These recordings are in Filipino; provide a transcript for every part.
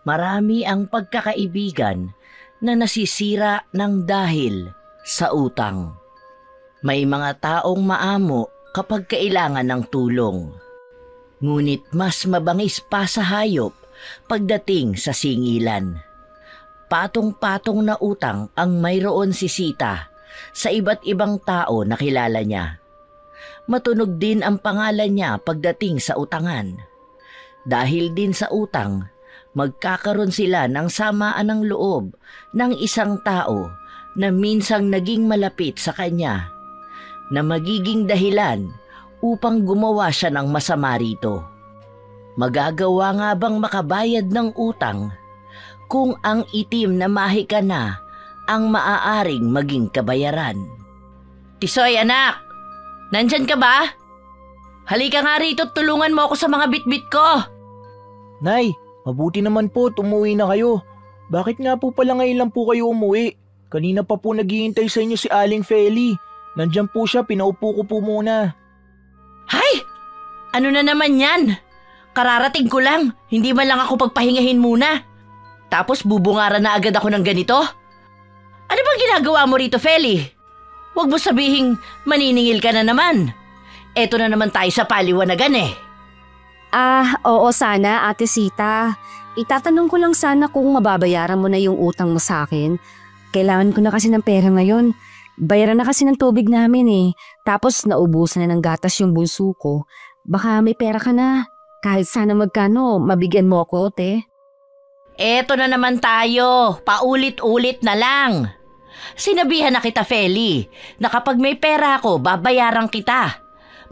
Marami ang pagkakaibigan na nasisira ng dahil sa utang. May mga taong maamo kapag kailangan ng tulong. Ngunit mas mabangis pa sa hayop pagdating sa singilan. Patong-patong na utang ang mayroon si Sita sa iba't ibang tao na kilala niya. Matunog din ang pangalan niya pagdating sa utangan. Dahil din sa utang, magkakaroon sila ng samaan ng loob ng isang tao na minsang naging malapit sa kanya, na magiging dahilan upang gumawa siya ng masama rito. Magagawa nga bang makabayad ng utang kung ang itim na mahika na ang maaaring maging kabayaran? Tisoy, anak! Nandyan ka ba? Halika nga rito at tulungan mo ako sa mga bitbit ko. Nay, mabuti naman po at umuwi na kayo. Bakit nga po pala ngayon lang po kayo umuwi? Kanina pa po naghihintay sa inyo si Aling Feli. Nandyan po siya, pinaupo ko po muna. Hay! Ano na naman yan? Kararating ko lang, hindi man lang ako pagpahingahin muna. Tapos bubungaran na agad ako ng ganito? Ano bang ginagawa mo rito, Feli? Huwag mo sabihing maniningil ka na naman. Eto na naman tayo sa paliwanagan eh. Oo sana, Ate Sita. Itatanong ko lang sana kung mababayaran mo na yung utang mo sa akin. Kailangan ko na kasi ng pera ngayon. Bayaran na kasi ng tubig namin eh. Tapos naubusan na ng gatas yung bunso ko. Baka may pera ka na. Kahit sana magkano, mabigyan mo ako, te. Eto na naman tayo. Paulit-ulit na lang. Sinabihan na kita, Feli, na kapag may pera ako, babayaran kita.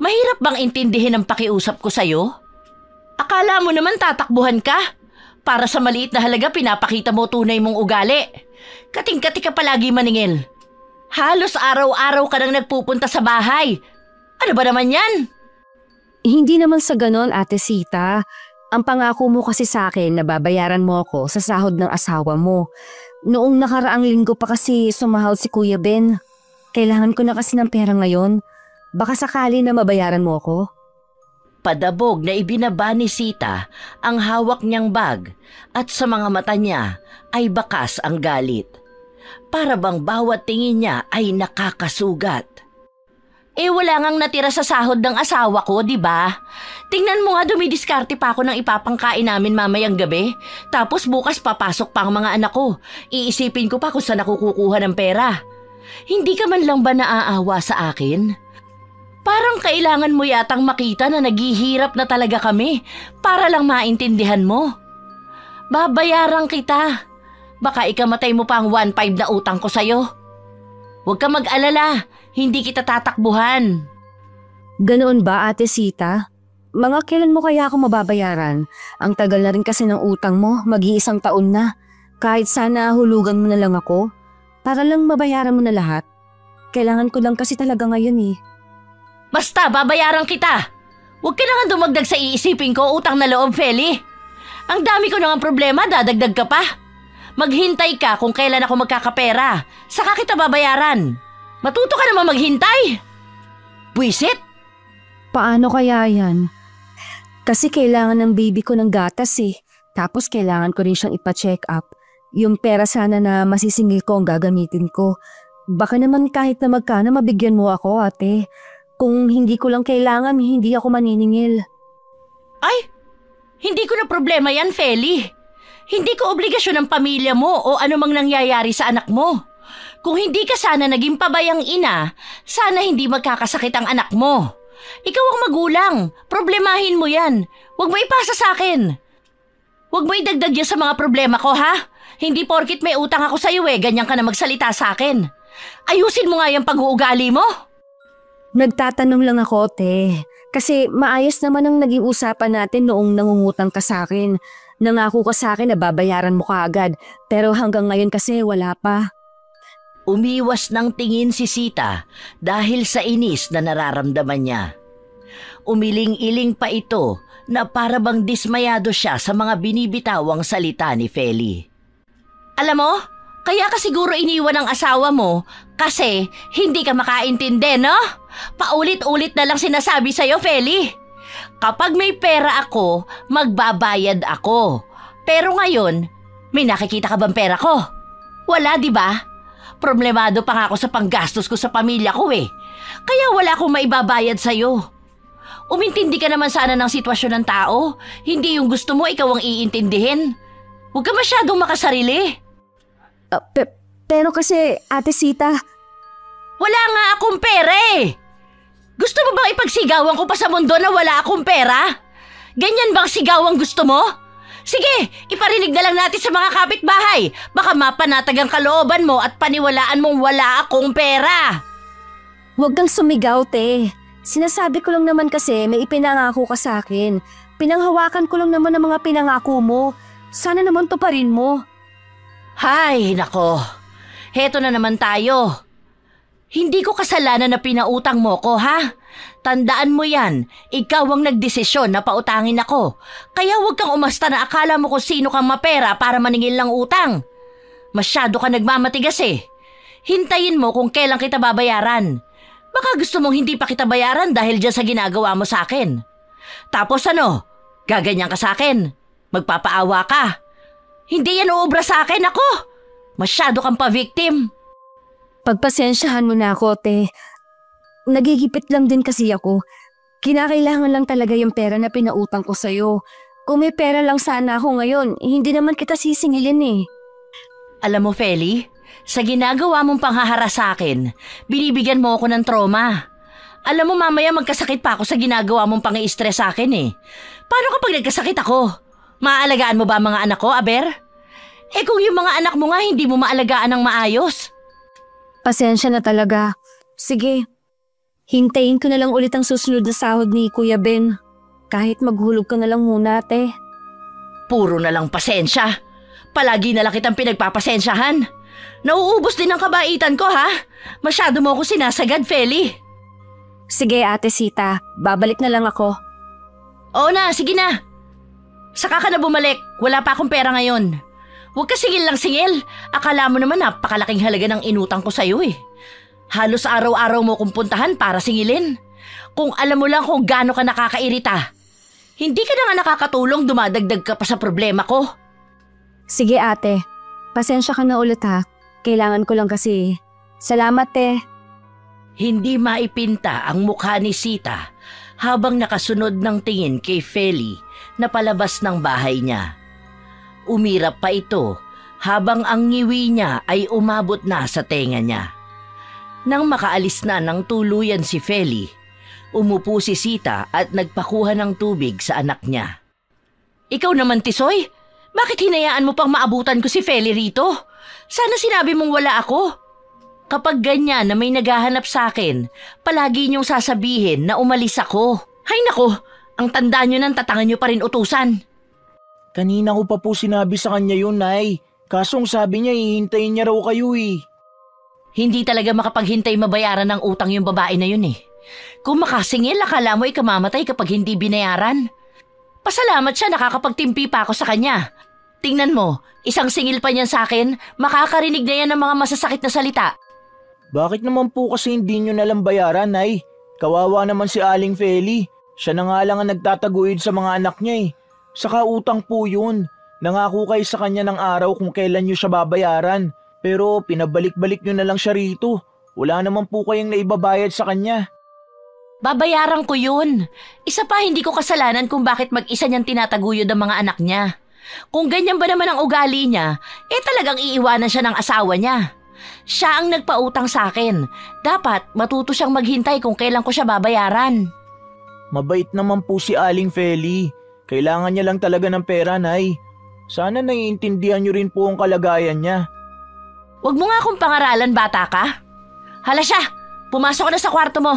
Mahirap bang intindihin ang pakiusap ko sa'yo? Akala mo naman tatakbuhan ka? Para sa maliit na halaga pinapakita mo tunay mong ugali. Kating-kati ka palagi maningil. Halos araw-araw ka nang nagpupunta sa bahay. Ano ba naman yan? Hindi naman sa ganon, Ate Sita. Ang pangako mo kasi sa akin na babayaran mo ako sa sahod ng asawa mo. Noong nakaraang linggo pa kasi sumahod si Kuya Ben. Kailangan ko na kasi ng pera ngayon. Baka sakali na mabayaran mo ako. Padabog na ibinaba ni Sita ang hawak niyang bag at sa mga mata niya ay bakas ang galit. Para bang bawat tingin niya ay nakakasugat. Wala ngang natira sa sahod ng asawa ko, di ba? Tingnan mo nga, dumidiskarte pa ako ng ipapangkain namin mamayang gabi. Tapos bukas papasok pa ang mga anak ko. Iisipin ko pa kung saan ako kukuha ng pera. Hindi ka man lang ba naaawa sa akin? Parang kailangan mo yatang makita na naghihirap na talaga kami para lang maintindihan mo. Babayaran kita. Baka ikamatay mo pa ang 1.5 na utang ko sa'yo. Huwag ka mag-alala. Hindi kita tatakbuhan. Ganoon ba, Ate Sita? Mga kailan mo kaya ako mababayaran? Ang tagal na rin kasi ng utang mo, mag-iisang taon na. Kahit sana hulugan mo na lang ako, para lang mabayaran mo na lahat. Kailangan ko lang kasi talaga ngayon eh. Basta, babayaran kita. Huwag ka na nga dumagdag sa iisipin ko, utang na loob, Feli. Ang dami ko na nga problema, dadagdag ka pa. Maghintay ka kung kailan ako magkakapera. Saka kita babayaran. Matuto ka naman maghintay. Buisit! Paano kaya yan? Kasi kailangan ng baby ko ng gatas eh. Tapos kailangan ko rin siyang ipa-check up. Yung pera sana na masisingil ko ang gagamitin ko. Baka naman kahit na magkano mabigyan mo ako, ate. Kung hindi ko lang kailangan, hindi ako maniningil. Ay! Hindi ko na problema yan, Feli. Hindi ko obligasyon ng pamilya mo o anumang nangyayari sa anak mo. Kung hindi ka sana naging pabayang ina, sana hindi magkakasakit ang anak mo. Ikaw ang magulang. Problemahin mo yan. Huwag mo ipasa sa akin. Huwag mo idagdag yan sa mga problema ko, ha? Hindi porkit may utang ako sa'yo ganyan ka na magsalita sa akin. Ayusin mo nga yung pag-uugali mo. Nagtatanong lang ako, te. Kasi maayos naman ang naging usapan natin noong nangungutang ka sa akin. Nangako ka sa akin na babayaran mo kaagad. Pero hanggang ngayon kasi wala pa. Umiwas ng tingin si Sita dahil sa inis na nararamdaman niya. Umiling-iling pa ito na para bang dismayado siya sa mga binibitawang salita ni Feli. Alam mo, kaya ka siguro iniwan ng asawa mo kasi hindi ka makaintindi, no? Paulit-ulit na lang sinasabi sa'yo, Feli. Kapag may pera ako, magbabayad ako. Pero ngayon, may nakikita ka bang pera ko? Wala, di ba? Problemado pa nga ako sa panggastos ko sa pamilya ko eh. Kaya wala akong maibabayad sa'yo. Umintindi ka naman sana ng sitwasyon ng tao. Hindi yung gusto mo, ikaw ang iintindihin. Huwag ka masyadong makasarili. Pero kasi, Ate Sita… Wala nga akong pera eh. Gusto mo bang ipagsigawan ko pa sa mundo na wala akong pera? Ganyan bang sigawan gusto mo? Sige, iparinig na lang natin sa mga kapitbahay. Baka mapanatag ang kalooban mo at paniwalaan mong wala akong pera. Huwag kang sumigaw, te. Sinasabi ko lang naman kasi may ipinangako ka sa akin. Pinanghawakan ko lang naman ang mga pinangako mo. Sana naman tuparin mo. Hay, nako. Heto na naman tayo. Hindi ko kasalanan na pinautang mo ko, ha? Tandaan mo yan, ikaw ang nagdesisyon na pautangin ako. Kaya huwag kang umasta na akala mo kung sino kang mapera para maningil ng utang. Masyado ka nagmamatigas eh. Hintayin mo kung kailan kita babayaran. Baka gusto mong hindi pa kita bayaran dahil dyan sa ginagawa mo sa akin. Tapos ano, gaganyan ka sa akin. Magpapaawa ka. Hindi yan uubra sa akin, ako. Masyado kang pa-victim. Pagpasensyahan mo na ako, te. Nagigipit lang din kasi ako. Kinakailangan lang talaga yung pera na pinautang ko sa'yo. Kung may pera lang sana ako ngayon, hindi naman kita sisingilin eh. Alam mo, Feli, sa ginagawa mong panghaharas sa akin, binibigyan mo ako ng trauma. Alam mo, mamaya magkasakit pa ako sa ginagawa mong pang-i-stress sa akin eh. Paano kapag nagkasakit ako? Maaalagaan mo ba ang mga anak ko, Aber? Eh kung yung mga anak mo nga hindi mo maalagaan ng maayos. Pasensya na talaga. Sige, hintayin ko na lang ulit ang susunod na sahod ni Kuya Ben. Kahit maghulog ka na lang muna, te. Puro na lang pasensya. Palagi na lang kitang pinagpapasensyahan. Nauubos din ang kabaitan ko, ha? Masyado mo ako sinasagad, Feli. Sige, Ate Sita. Babalik na lang ako. Oo na, sige na. Saka ka na bumalik. Wala pa akong pera ngayon. Huwag ka singil lang singil. Akala mo naman napakalaking halaga ng inutang ko sa'yo eh. Halos araw-araw mo kong puntahan para singilin. Kung alam mo lang kung gaano ka nakakairita. Hindi ka na nga nakakatulong, dumadagdag ka pa sa problema ko. Sige, ate. Pasensya ka na ulit ha. Kailangan ko lang kasi. Salamat, te. Hindi maipinta ang mukha ni Sita habang nakasunod ng tingin kay Feli na palabas ng bahay niya. Umirap pa ito habang ang ngiwi niya ay umabot na sa tenga niya. Nang makaalis na ng tuluyan si Feli, umupo si Sita at nagpakuha ng tubig sa anak niya. Ikaw naman, Tisoy, bakit hinayaan mo pang maabutan ko si Feli rito? Sana sinabi mong wala ako. Kapag ganyan na may naghahanap sa akin, palagi niyong sasabihin na umalis ako. Hay nako, ang tanda niyo nang tatangan niyo pa rin utusan. Kanina ko pa po sinabi sa kanya yun, Nay. Kasong sabi niya hihintayin niya raw kayo eh. Hindi talaga makapaghintay mabayaran ng utang yung babae na yun eh. Kung makasingil, akala mo ikamamatay kapag hindi binayaran. Pasalamat siya nakakapagtimpi pa ako sa kanya. Tingnan mo, isang singil pa niyan sa akin, makakarinig na yan ng mga masasakit na salita. Bakit naman po kasi hindi niyo nalang bayaran, Nay? Kawawa naman si Aling Feli. Siya na nga lang ang nagtataguyod sa mga anak niya eh. Saka utang po yun. Nangako kayo sa kanya ng araw kung kailan niyo siya babayaran. Pero pinabalik-balik niyo na lang siya rito. Wala naman po kayong naibabayad sa kanya. Babayaran ko yun. Isa pa, hindi ko kasalanan kung bakit mag-isa niyang tinataguyod ang mga anak niya. Kung ganyan ba naman ang ugali niya, talagang iiwanan siya ng asawa niya. Siya ang nagpautang sa akin. Dapat matuto siyang maghintay kung kailan ko siya babayaran. Mabait naman po si Aling Feli. Kailangan niya lang talaga ng pera, Nay. Sana naiintindihan niyo rin po ang kalagayan niya. Huwag mo nga akong pangaralan, bata ka. Hala siya, pumasok ka na sa kwarto mo.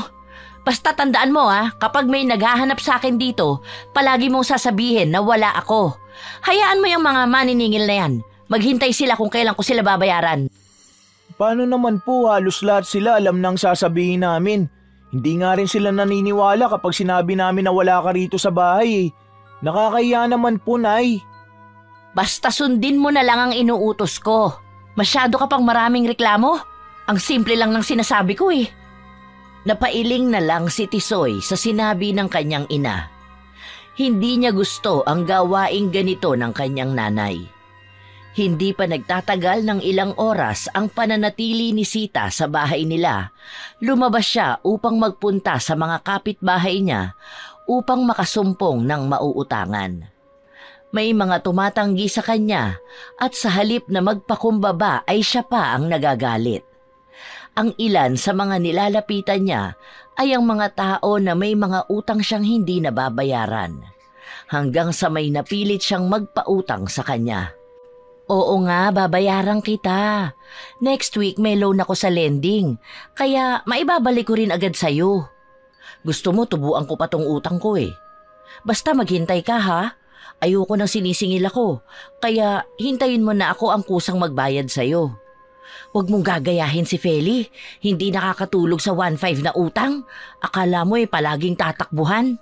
Basta tandaan mo kapag may naghahanap sa akin dito, palagi mong sasabihin na wala ako. Hayaan mo yung mga maniningil na yan. Maghintay sila kung kailan ko sila babayaran. Paano naman po, halos lahat sila alam nang sasabihin namin. Hindi nga rin sila naniniwala kapag sinabi namin na wala ka rito sa bahay. Nakakahiya naman po, Nay. Basta sundin mo na lang ang inuutos ko. Masyado ka pang maraming reklamo. Ang simple lang ng sinasabi ko eh. Napailing na lang si Tisoy sa sinabi ng kanyang ina. Hindi niya gusto ang gawaing ganito ng kanyang nanay. Hindi pa nagtatagal ng ilang oras ang pananatili ni Sita sa bahay nila. Lumabas siya upang magpunta sa mga kapitbahay niya upang makasumpong ng mauutangan. May mga tumatanggi sa kanya at sa halip na magpakumbaba ay siya pa ang nagagalit. Ang ilan sa mga nilalapitan niya ay ang mga tao na may mga utang siyang hindi nababayaran, hanggang sa may napilit siyang magpautang sa kanya. Oo nga, babayaran kita. Next week may loan ako sa lending, kaya maibabalik ko rin agad sa'yo. Gusto mo tubuan ko pa tong utang ko eh. Basta maghintay ka ha. Ayoko nang sinisingil ako, kaya hintayin mo na ako ang kusang magbayad sa'yo. Huwag mong gagayahin si Feli, hindi nakakatulog sa 1.5 na utang. Akala mo palaging tatakbuhan.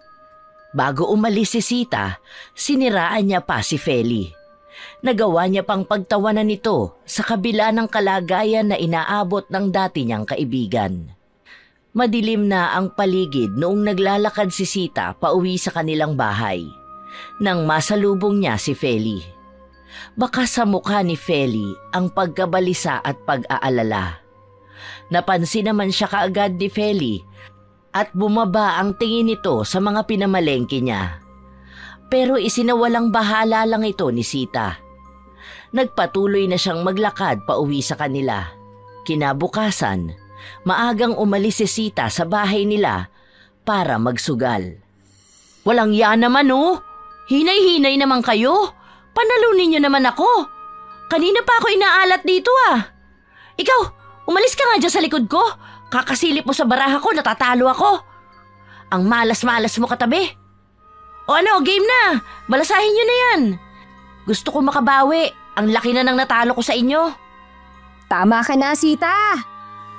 Bago umalis si Sita, siniraan niya pa si Feli. Nagawa niya pang pagtawanan nito sa kabila ng kalagayan na inaabot ng dati niyang kaibigan. Madilim na ang paligid noong naglalakad si Sita pauwi sa kanilang bahay, nang masalubong niya si Feli. Baka sa mukha ni Feli ang pagkabalisa at pag-aalala. Napansin naman siya kaagad ni Feli at bumaba ang tingin nito sa mga pinamalengke niya. Pero isinawalang bahala lang ito ni Sita. Nagpatuloy na siyang maglakad pauwi sa kanila. Kinabukasan, maagang umalis si Sita sa bahay nila para magsugal. Walang yan naman oh! Hinay-hinay naman kayo! Panalunin niyo naman ako! Kanina pa ako inaalat dito ah! Ikaw, umalis ka nga dyan sa likod ko! Kakasilip mo sa baraha ko, natatalo ako! Ang malas-malas mo katabi! O ano, game na! Balasahin niyo na yan! Gusto ko makabawi. Ang laki na ng natalo ko sa inyo. Tama ka na, Sita.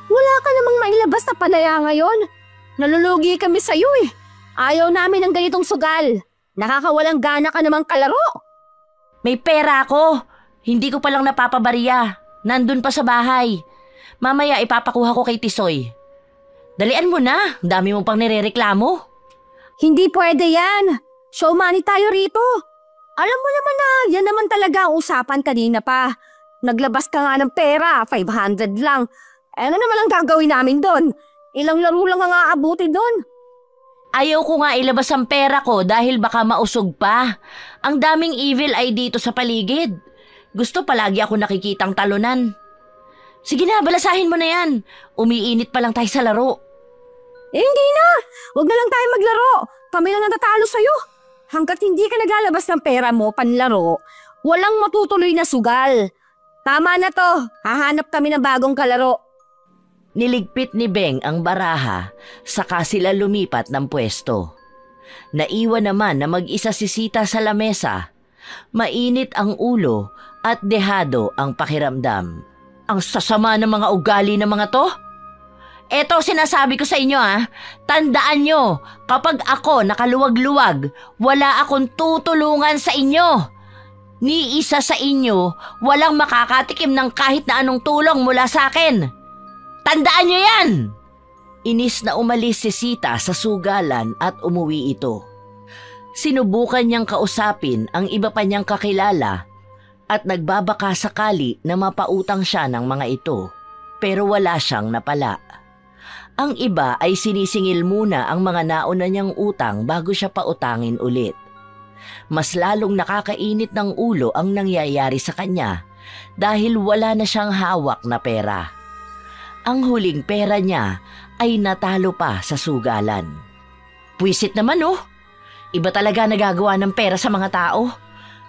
Wala ka namang mailabas na panaya ngayon. Nalulugi kami sa'yo eh. Ayaw namin ng ganitong sugal. Nakakawalang gana ka namang kalaro. May pera ako. Hindi ko palang napapabariya. Nandun pa sa bahay. Mamaya ipapakuha ko kay Tisoy. Dalian mo na. Dami mo pang nirereklamo. Hindi pwede yan. Show money tayo rito. Alam mo naman na yan naman talaga ang usapan kanina pa. Naglabas ka nga ng pera, 500 lang. Ano naman ang gagawin namin doon? Ilang laro lang ang aabuti doon. Ayaw ko nga ilabas ang pera ko dahil baka mausog pa. Ang daming evil eye dito sa paligid. Gusto palagi ako nakikitang talunan. Sige na, balasahin mo na yan. Umiinit pa lang tayo sa laro. Hindi na. Huwag na lang tayo maglaro. Kami lang natatalo sa'yo. Hanggat hindi ka naglalabas ng pera mo panlaro, walang matutuloy na sugal. Tama na to. Hahanap kami ng bagong kalaro. Niligpit ni Beng ang baraha, saka sila lumipat ng pwesto. Naiwan naman na mag-isa si Sita sa lamesa. Mainit ang ulo at dehado ang pakiramdam. Ang sasama ng mga ugali ng mga to? Eto sinasabi ko sa inyo tandaan nyo, kapag ako nakaluwag-luwag, wala akong tutulungan sa inyo. Ni isa sa inyo, walang makakatikim ng kahit na anong tulong mula sa akin. Tandaan nyo yan! Inis na umalis si Sita sa sugalan at umuwi ito. Sinubukan niyang kausapin ang iba pa niyang kakilala at nagbabaka sakali na mapautang siya ng mga ito, pero wala siyang napala. Ang iba ay sinisingil muna ang mga nauna niyang utang bago siya pautangin ulit. Mas lalong nakakainit ng ulo ang nangyayari sa kanya dahil wala na siyang hawak na pera. Ang huling pera niya ay natalo pa sa sugalan. Pwisit naman oh! Iba talaga nagagawa ng pera sa mga tao.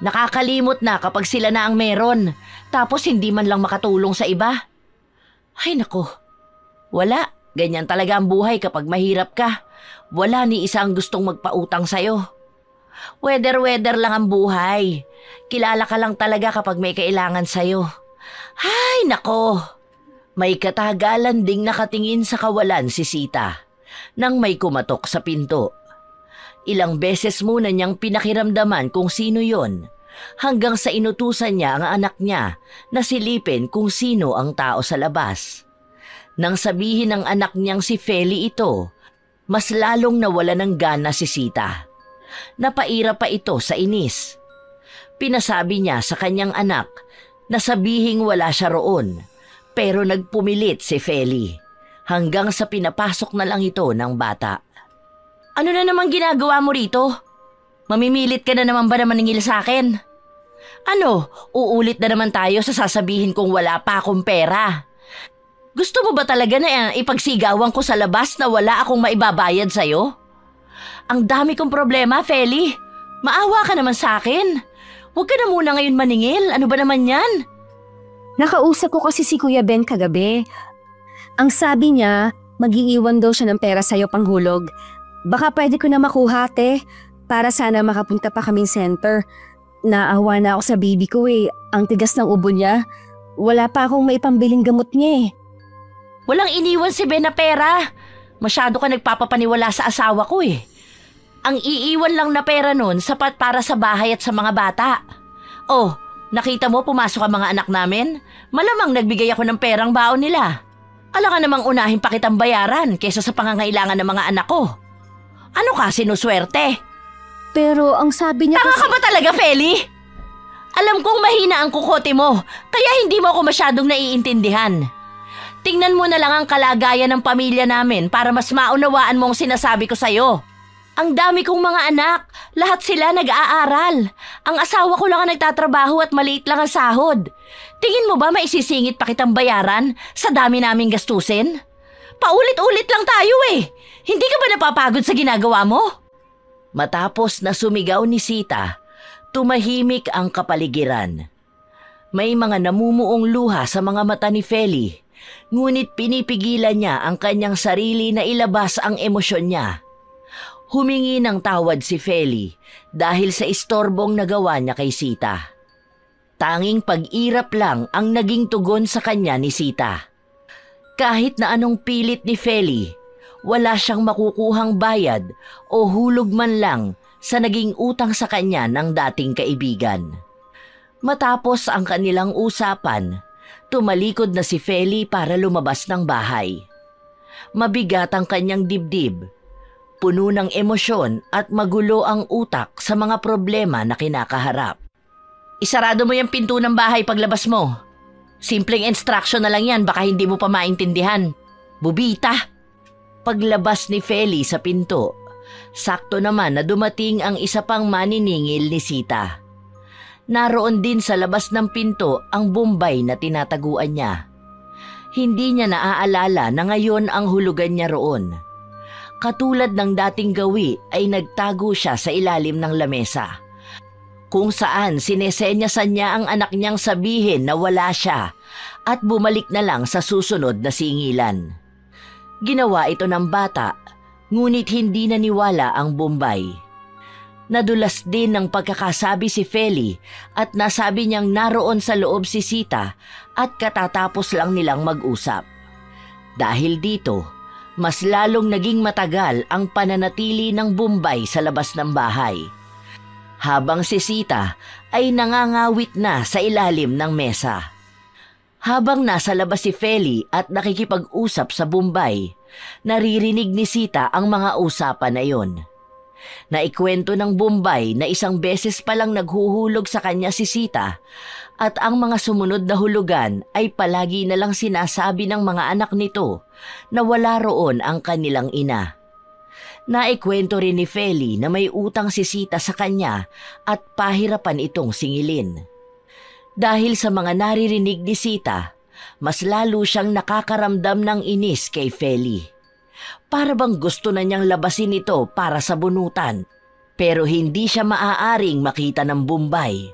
Nakakalimot na kapag sila na ang meron, tapos hindi man lang makatulong sa iba. Ay nako, wala. Ganyan talaga ang buhay kapag mahirap ka. Wala ni isa ang gustong magpautang sa'yo. Weather lang ang buhay. Kilala ka lang talaga kapag may kailangan sa'yo. Ay, nako! May katagalan ding nakatingin sa kawalan si Sita nang may kumatok sa pinto. Ilang beses muna niyang pinakiramdaman kung sino yon, hanggang sa inutusan niya ang anak niya na silipin kung sino ang tao sa labas. Nang sabihin ng anak niyang si Feli ito, mas lalong nawala ng gana si Sita. napaira pa ito sa inis. Pinasabi niya sa kanyang anak na sabihing wala siya roon, pero nagpumilit si Feli hanggang sa pinapasok na lang ito ng bata. Ano na naman ginagawa mo rito? Mamimilit ka na naman ba na maningil sa akin? Ano, uulit na naman tayo sa sasabihin kong wala pa akong pera? Gusto mo ba talaga na ipagsigawan ko sa labas na wala akong maibabayad sa'yo? Ang dami kong problema, Feli. Maawa ka naman sa akin. Huwag ka na muna ngayon maningil. Ano ba naman yan? Nakausap ko kasi si Kuya Ben kagabi. Ang sabi niya, mag-iiwan daw siya ng pera sa'yo panghulog. Baka pwede ko na makuha, te, para sana makapunta pa kaming center. Naawa na ako sa baby ko eh. Ang tigas ng ubo niya. Wala pa akong maipambiling gamot niya eh. Walang iniwan si Ben na pera. Masyado ka nagpapapaniwala sa asawa ko eh. Ang iiwan lang na pera nun sapat para sa bahay at sa mga bata. Oh, nakita mo pumasok ang mga anak namin? Malamang nagbigay ako ng perang baon nila. Alangan namang unahin pa kitang bayaran kaysa sa pangangailangan ng mga anak ko. Ano ka, sinuswerte? Pero ang sabi niya Tanga ka ba talaga, Feli? Alam kong mahina ang kukote mo, kaya hindi mo ako masyadong naiintindihan. Tingnan mo na lang ang kalagayan ng pamilya namin para mas maunawaan mo ang sinasabi ko sa'yo. Ang dami kong mga anak, lahat sila nag-aaral. Ang asawa ko lang ang nagtatrabaho at maliit lang ang sahod. Tingin mo ba maisisingit pa kitang bayaran sa dami naming gastusin? Paulit-ulit lang tayo eh. Hindi ka ba napapagod sa ginagawa mo? Matapos na sumigaw ni Sita, tumahimik ang kapaligiran. May mga namumuong luha sa mga mata ni Feli, ngunit pinipigilan niya ang kanyang sarili na ilabas ang emosyon niya. Humingi ng tawad si Feli dahil sa istorbong nagawa niya kay Sita. Tanging pag-irap lang ang naging tugon sa kanya ni Sita. Kahit na anong pilit ni Feli, wala siyang makukuhang bayad o hulog man lang sa naging utang sa kanya ng dating kaibigan. Matapos ang kanilang usapan, tumalikod na si Feli para lumabas ng bahay. Mabigat ang kanyang dibdib. Puno ng emosyon at magulo ang utak sa mga problema na kinakaharap. Isarado mo yung pinto ng bahay paglabas mo. Simpleng instruction na lang yan, baka hindi mo pa maintindihan. Bubita! Paglabas ni Feli sa pinto, sakto naman na dumating ang isa pang maniningil ni Sita. Naroon din sa labas ng pinto ang Bombay na tinataguan niya. Hindi niya naaalala na ngayon ang hulugan niya roon. Katulad ng dating gawi ay nagtago siya sa ilalim ng lamesa, kung saan sinesenyasan niya ang anak niyang sabihin na wala siya at bumalik na lang sa susunod na singilan. Ginawa ito ng bata, ngunit hindi naniwala ang Bombay. Nadulas din ng pagkakasabi si Feli at nasabi niyang naroon sa loob si Sita at katatapos lang nilang mag-usap. Dahil dito, mas lalong naging matagal ang pananatili ng Bombay sa labas ng bahay. Habang si Sita ay nangangawit na sa ilalim ng mesa. Habang nasa labas si Feli at nakikipag-usap sa Bombay, naririnig ni Sita ang mga usapan na yon. Naikwento ng Bombay na isang beses palang naghuhulog sa kanya si Sita at ang mga sumunod na hulugan ay palagi na lang sinasabi ng mga anak nito na wala roon ang kanilang ina. Naikwento rin ni Feli na may utang si Sita sa kanya at pahirapan itong singilin. Dahil sa mga naririnig ni Sita, mas lalo siyang nakakaramdam ng inis kay Feli. Para bang gusto na niyang labasin ito para sa bunutan, pero hindi siya maaaring makita ng Bombay.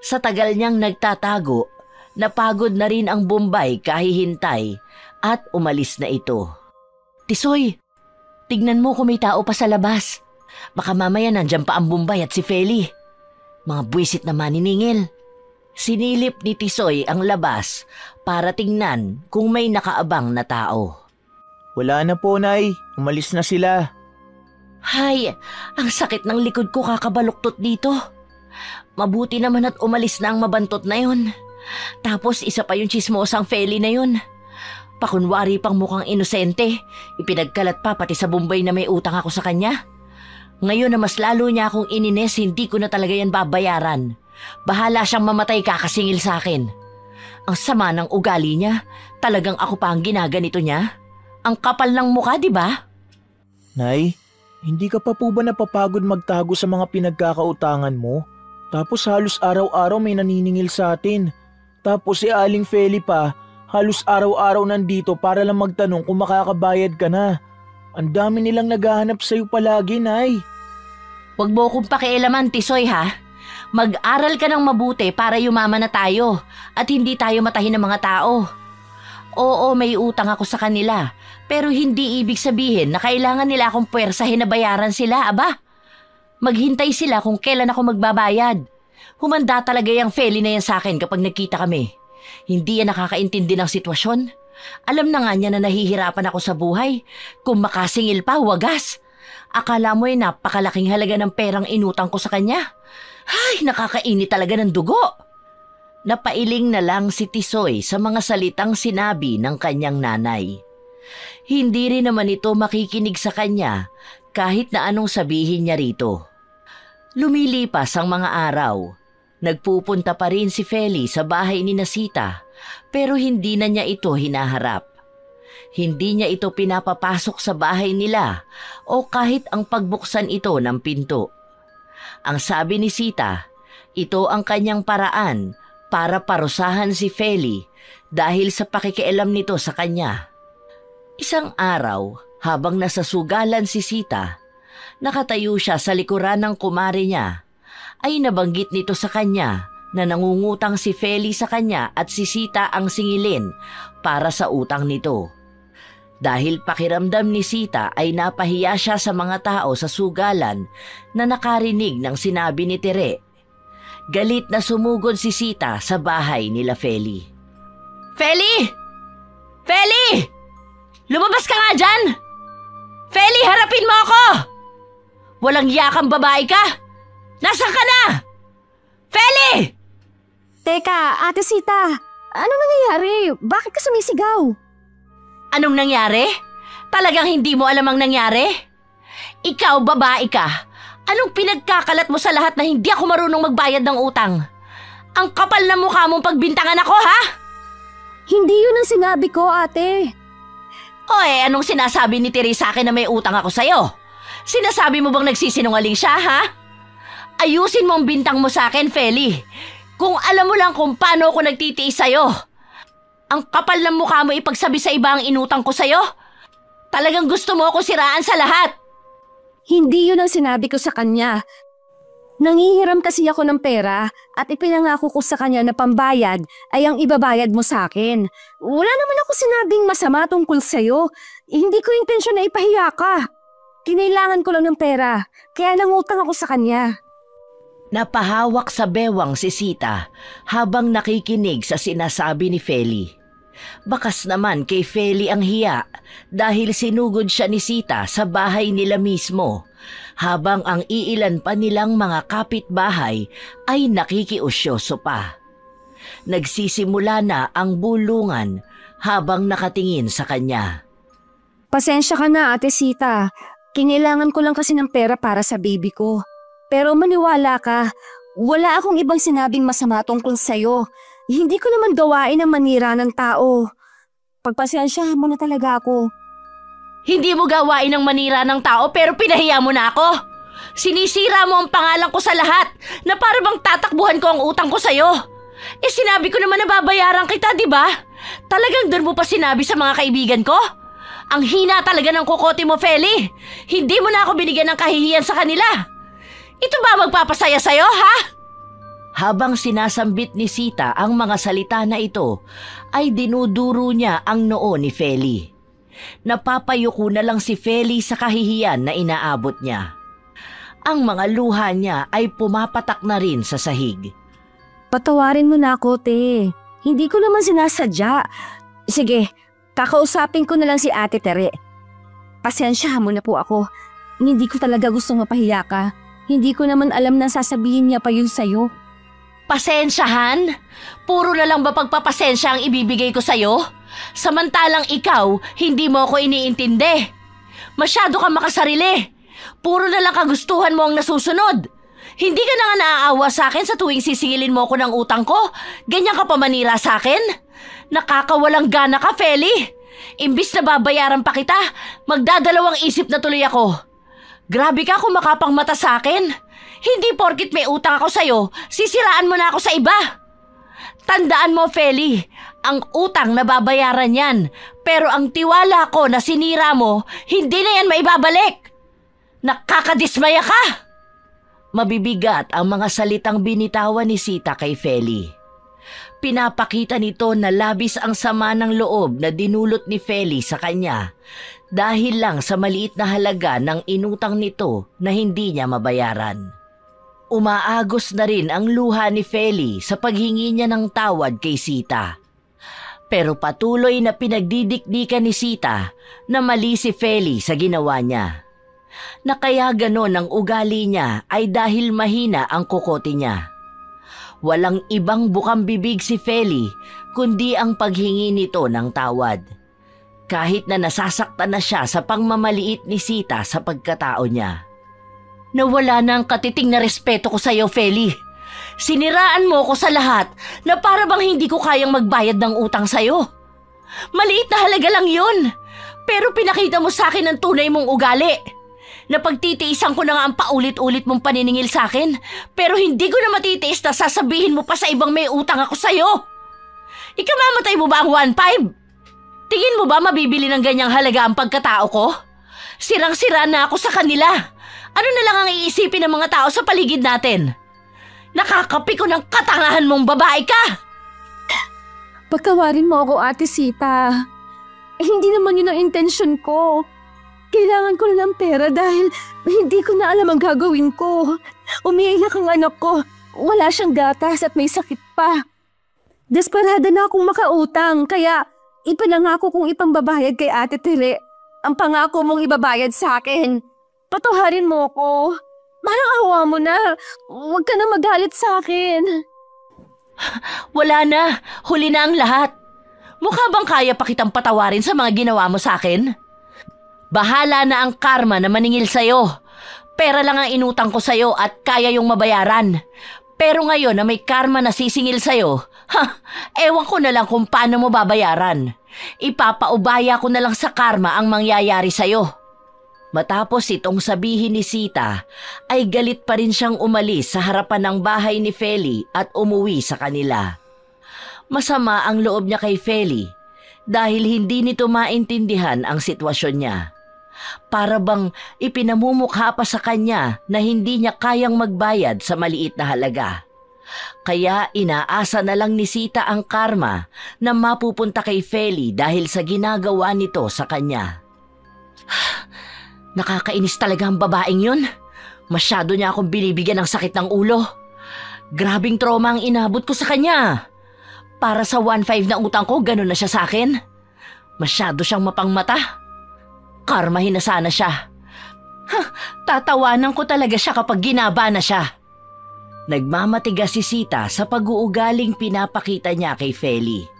Sa tagal niyang nagtatago, napagod na rin ang Bombay kahihintay at umalis na ito. Tisoy, tignan mo kung may tao pa sa labas. Baka mamaya nandyan pa ang Bombay at si Feli. Mga buwisit na maniningil. Sinilip ni Tisoy ang labas para tingnan kung may nakaabang na tao. Wala na po, Nay. Umalis na sila. Hay, ang sakit ng likod ko kakabaluktot dito. Mabuti naman at umalis na ang mabantot na yun. Tapos isa pa yung chismosang Feli na yun. Pakunwari pang mukhang inosente. Ipinagkalat pa pati sa Bombay na may utang ako sa kanya. Ngayon na mas lalo niya akong ininis, hindi ko na talaga yan babayaran. Bahala siyang mamatay kakasingil sa akin. Ang sama ng ugali niya, talagang ako pa ang ginaganito niya. Ang kapal ng mukha, di ba? Nay, hindi ka pa po ba napapagod magtago sa mga pinagkakautangan mo? Tapos halos araw-araw may naniningil sa atin. Tapos si Aling Feli pa, halos araw-araw nandito para lang magtanong kung makakabayad ka na. Ang dami nilang naghahanap sa'yo palagi, Nay. Huwag mo akong pakialaman, Tisoy, ha? Mag-aral ka ng mabuti para yumaman na tayo at hindi tayo matahin ng mga tao. Oo, may utang ako sa kanila, pero hindi ibig sabihin na kailangan nila akong puwersahin na bayaran sila, aba. Maghintay sila kung kailan ako magbabayad. Humanda talaga yung Feli na yan sa akin kapag nagkita kami. Hindi yan nakakaintindi ng sitwasyon. Alam na nga niya na nahihirapan ako sa buhay. Kung makasingil pa, wagas. Akala mo ay napakalaking halaga ng perang inutang ko sa kanya. Ay, nakakainit talaga ng dugo. Napailing na lang si Tisoy sa mga salitang sinabi ng kanyang nanay. Hindi rin naman ito makikinig sa kanya kahit na anong sabihin niya rito. Lumilipas ang mga araw. Nagpupunta pa rin si Feli sa bahay ni Sita, pero hindi na niya ito hinaharap. Hindi niya ito pinapapasok sa bahay nila o kahit ang pagbuksan ito ng pinto. Ang sabi ni Sita, ito ang kanyang paraan para parusahan si Feli dahil sa pakikialam nito sa kanya. Isang araw, habang nasa sugalan si Sita, nakatayo siya sa likuran ng kumare niya, ay nabanggit nito sa kanya na nangungutang si Feli sa kanya at si Sita ang singilin para sa utang nito. Dahil pakiramdam ni Sita ay napahiya siya sa mga tao sa sugalan na nakarinig ng sinabi ni Tere. Galit na sumugod si Sita sa bahay nila Feli. Feli! Feli! Lumabas ka nga dyan! Feli, harapin mo ako! Walang yakang babae ka! Nasaan ka na? Feli! Teka, Ate Sita, anong nangyayari? Bakit ka sumisigaw? Anong nangyari? Talagang hindi mo alam ang nangyari? Ikaw, babae ka. Anong pinagkakalat mo sa lahat na hindi ako marunong magbayad ng utang? Ang kapal na mukha mong pagbintangan ako, ha? Hindi yun ang sinabi ko, ate. O anong sinasabi ni Teresa sa akin na may utang ako sa'yo? Sinasabi mo bang nagsisinungaling siya, ha? Ayusin mo ang bintang mo sa akin, Feli. Kung alam mo lang kung paano ako nagtitiis sa'yo. Ang kapal ng mukha mo ipagsabi sa iba ang inutang ko sa'yo. Talagang gusto mo ako siraan sa lahat. Hindi yun ang sinabi ko sa kanya. Nangihiram kasi ako ng pera at ipinangako ko sa kanya na pambayad ay ang ibabayad mo sa akin. Wala naman ako sinabing masama tungkol sa'yo. Hindi ko intensyon na ipahiya ka. Kinailangan ko lang ng pera, kaya nangutang ako sa kanya. Napahawak sa bewang si Sita habang nakikinig sa sinasabi ni Feli. Bakas naman kay Feli ang hiya dahil sinugod siya ni Sita sa bahay nila mismo habang ang iilan pa nilang mga kapitbahay ay nakikiusyoso pa. Nagsisimula na ang bulungan habang nakatingin sa kanya. Pasensya ka na, Ate Sita. Kinailangan ko lang kasi ng pera para sa baby ko. Pero maniwala ka, wala akong ibang sinabing masama tungkol sa'yo. Hindi ko naman gawain ang manira ng tao. Pagpasensyahan mo na talaga ako. Hindi mo gawain ang manira ng tao pero pinahiya mo na ako. Sinisira mo ang pangalan ko sa lahat na para bang tatakbuhan ko ang utang ko sa'yo. Sinabi ko naman na babayaran kita, di ba? Talagang doon mo pa sinabi sa mga kaibigan ko? Ang hina talaga ng kukote mo, Feli. Hindi mo na ako binigyan ng kahihiyan sa kanila. Ito ba magpapasaya sa'yo, ha? Habang sinasambit ni Sita ang mga salita na ito, ay dinuduro niya ang noo ni Feli. Napapayuko na lang si Feli sa kahihiyan na inaabot niya. Ang mga luha niya ay pumapatak na rin sa sahig. Patawarin mo na ako, te. Hindi ko naman sinasadya. Sige, kakausapin ko na lang si Ate Tere. Pasensyahan mo na po ako. Hindi ko talaga gustong mapahiya ka. Hindi ko naman alam na sasabihin niya pa yun sa'yo. Pasensyahan? Puro na lang ba pagpapasensya ang ibibigay ko sa'yo? Samantalang ikaw, hindi mo ako iniintindi. Masyado kang makasarili. Puro na lang kagustuhan mo ang nasusunod. Hindi ka na nga naaawa sa akin sa tuwing sisingilin mo ko ng utang ko. Ganyan ka pa manira sa akin? Nakakawalang gana ka, Feli. Imbis na babayaran pa kita, magdadalawang isip na tuloy ako. Grabe ka kung makapang mata sa akin. Hindi porkit may utang ako sa'yo, sisiraan mo na ako sa iba. Tandaan mo, Feli, ang utang na babayaran yan. Pero ang tiwala ko na sinira mo, hindi na yan maibabalik. Nakakadismaya ka! Mabibigat ang mga salitang binitawan ni Sita kay Feli. Pinapakita nito na labis ang sama ng loob na dinulot ni Feli sa kanya dahil lang sa maliit na halaga ng inutang nito na hindi niya mabayaran. Umaagos na rin ang luha ni Feli sa paghingi niya ng tawad kay Sita. Pero patuloy na pinagdidikdikan ni Sita na mali si Feli sa ginawa niya. Na kaya ganon ang ugali niya ay dahil mahina ang kokote niya. Walang ibang bukang bibig si Feli kundi ang paghingi nito ng tawad. Kahit na nasasaktan na siya sa pangmamaliit ni Sita sa pagkatao niya. Nawala na ang katiting na respeto ko sa iyo, Feli. Siniraan mo ko sa lahat na para bang hindi ko kayang magbayad ng utang sa iyo. Maliit na halaga lang yun. Pero pinakita mo sa akin ang tunay mong ugali. Napagtitiisan ko na nga ang paulit-ulit mong paniningil sa akin, pero hindi ko na matitiis na sasabihin mo pa sa ibang may utang ako sa'yo. Ikamamatay mo ba ang 1.5? Tingin mo ba mabibili ng ganyang halaga ang pagkatao ko? Sirang-sira na ako sa kanila. Ano na lang ang iisipin ng mga tao sa paligid natin? Nakakapi ko ng katangahan mong babae ka! Pagkawarin mo ako, Ate Sita. Hindi naman yun ang intensyon ko. Kailangan ko na ng pera dahil hindi ko na alam ang gagawin ko. Umiiyak ang anak ko. Wala siyang gatas at may sakit pa. Desperada na akong makautang kaya ipinangako kong ipambabayad kay Ate Tere ang pangako mong ibabayad sa akin. Patuharin mo ko. Parang awa mo na. Huwag ka na magalit sa akin. Wala na. Huli na ang lahat. Mukha bang kaya pa kitang patawarin sa mga ginawa mo sa akin? Bahala na ang karma na maningil sa'yo. Pera lang ang inutang ko sa'yo at kaya yung mabayaran. Pero ngayon na may karma na sisingil sa'yo, ewan ko na lang kung paano mo babayaran. Ipapaubaya ko na lang sa karma ang mangyayari sa'yo. Matapos itong sabihin ni Sita, ay galit pa rin siyang umalis sa harapan ng bahay ni Feli at umuwi sa kanila. Masama ang loob niya kay Feli dahil hindi nito maintindihan ang sitwasyon niya. Para bang ipinamumukha pa sa kanya na hindi niya kayang magbayad sa maliit na halaga. Kaya inaasa na lang ni Sita ang karma na mapupunta kay Feli dahil sa ginagawa nito sa kanya. Nakakainis talaga ang babaeng yun. Masyado niya akong binibigyan ng sakit ng ulo. Grabing trauma ang inabot ko sa kanya. Para sa 1.5 na utang ko, ganun na siya sa akin. Masyado siyang mapangmata. Karmahin na sana siya. Tatawanan ko talaga siya kapag ginaba na siya. Nagmamatigas si Sita sa pag-uugaling pinapakita niya kay Feli.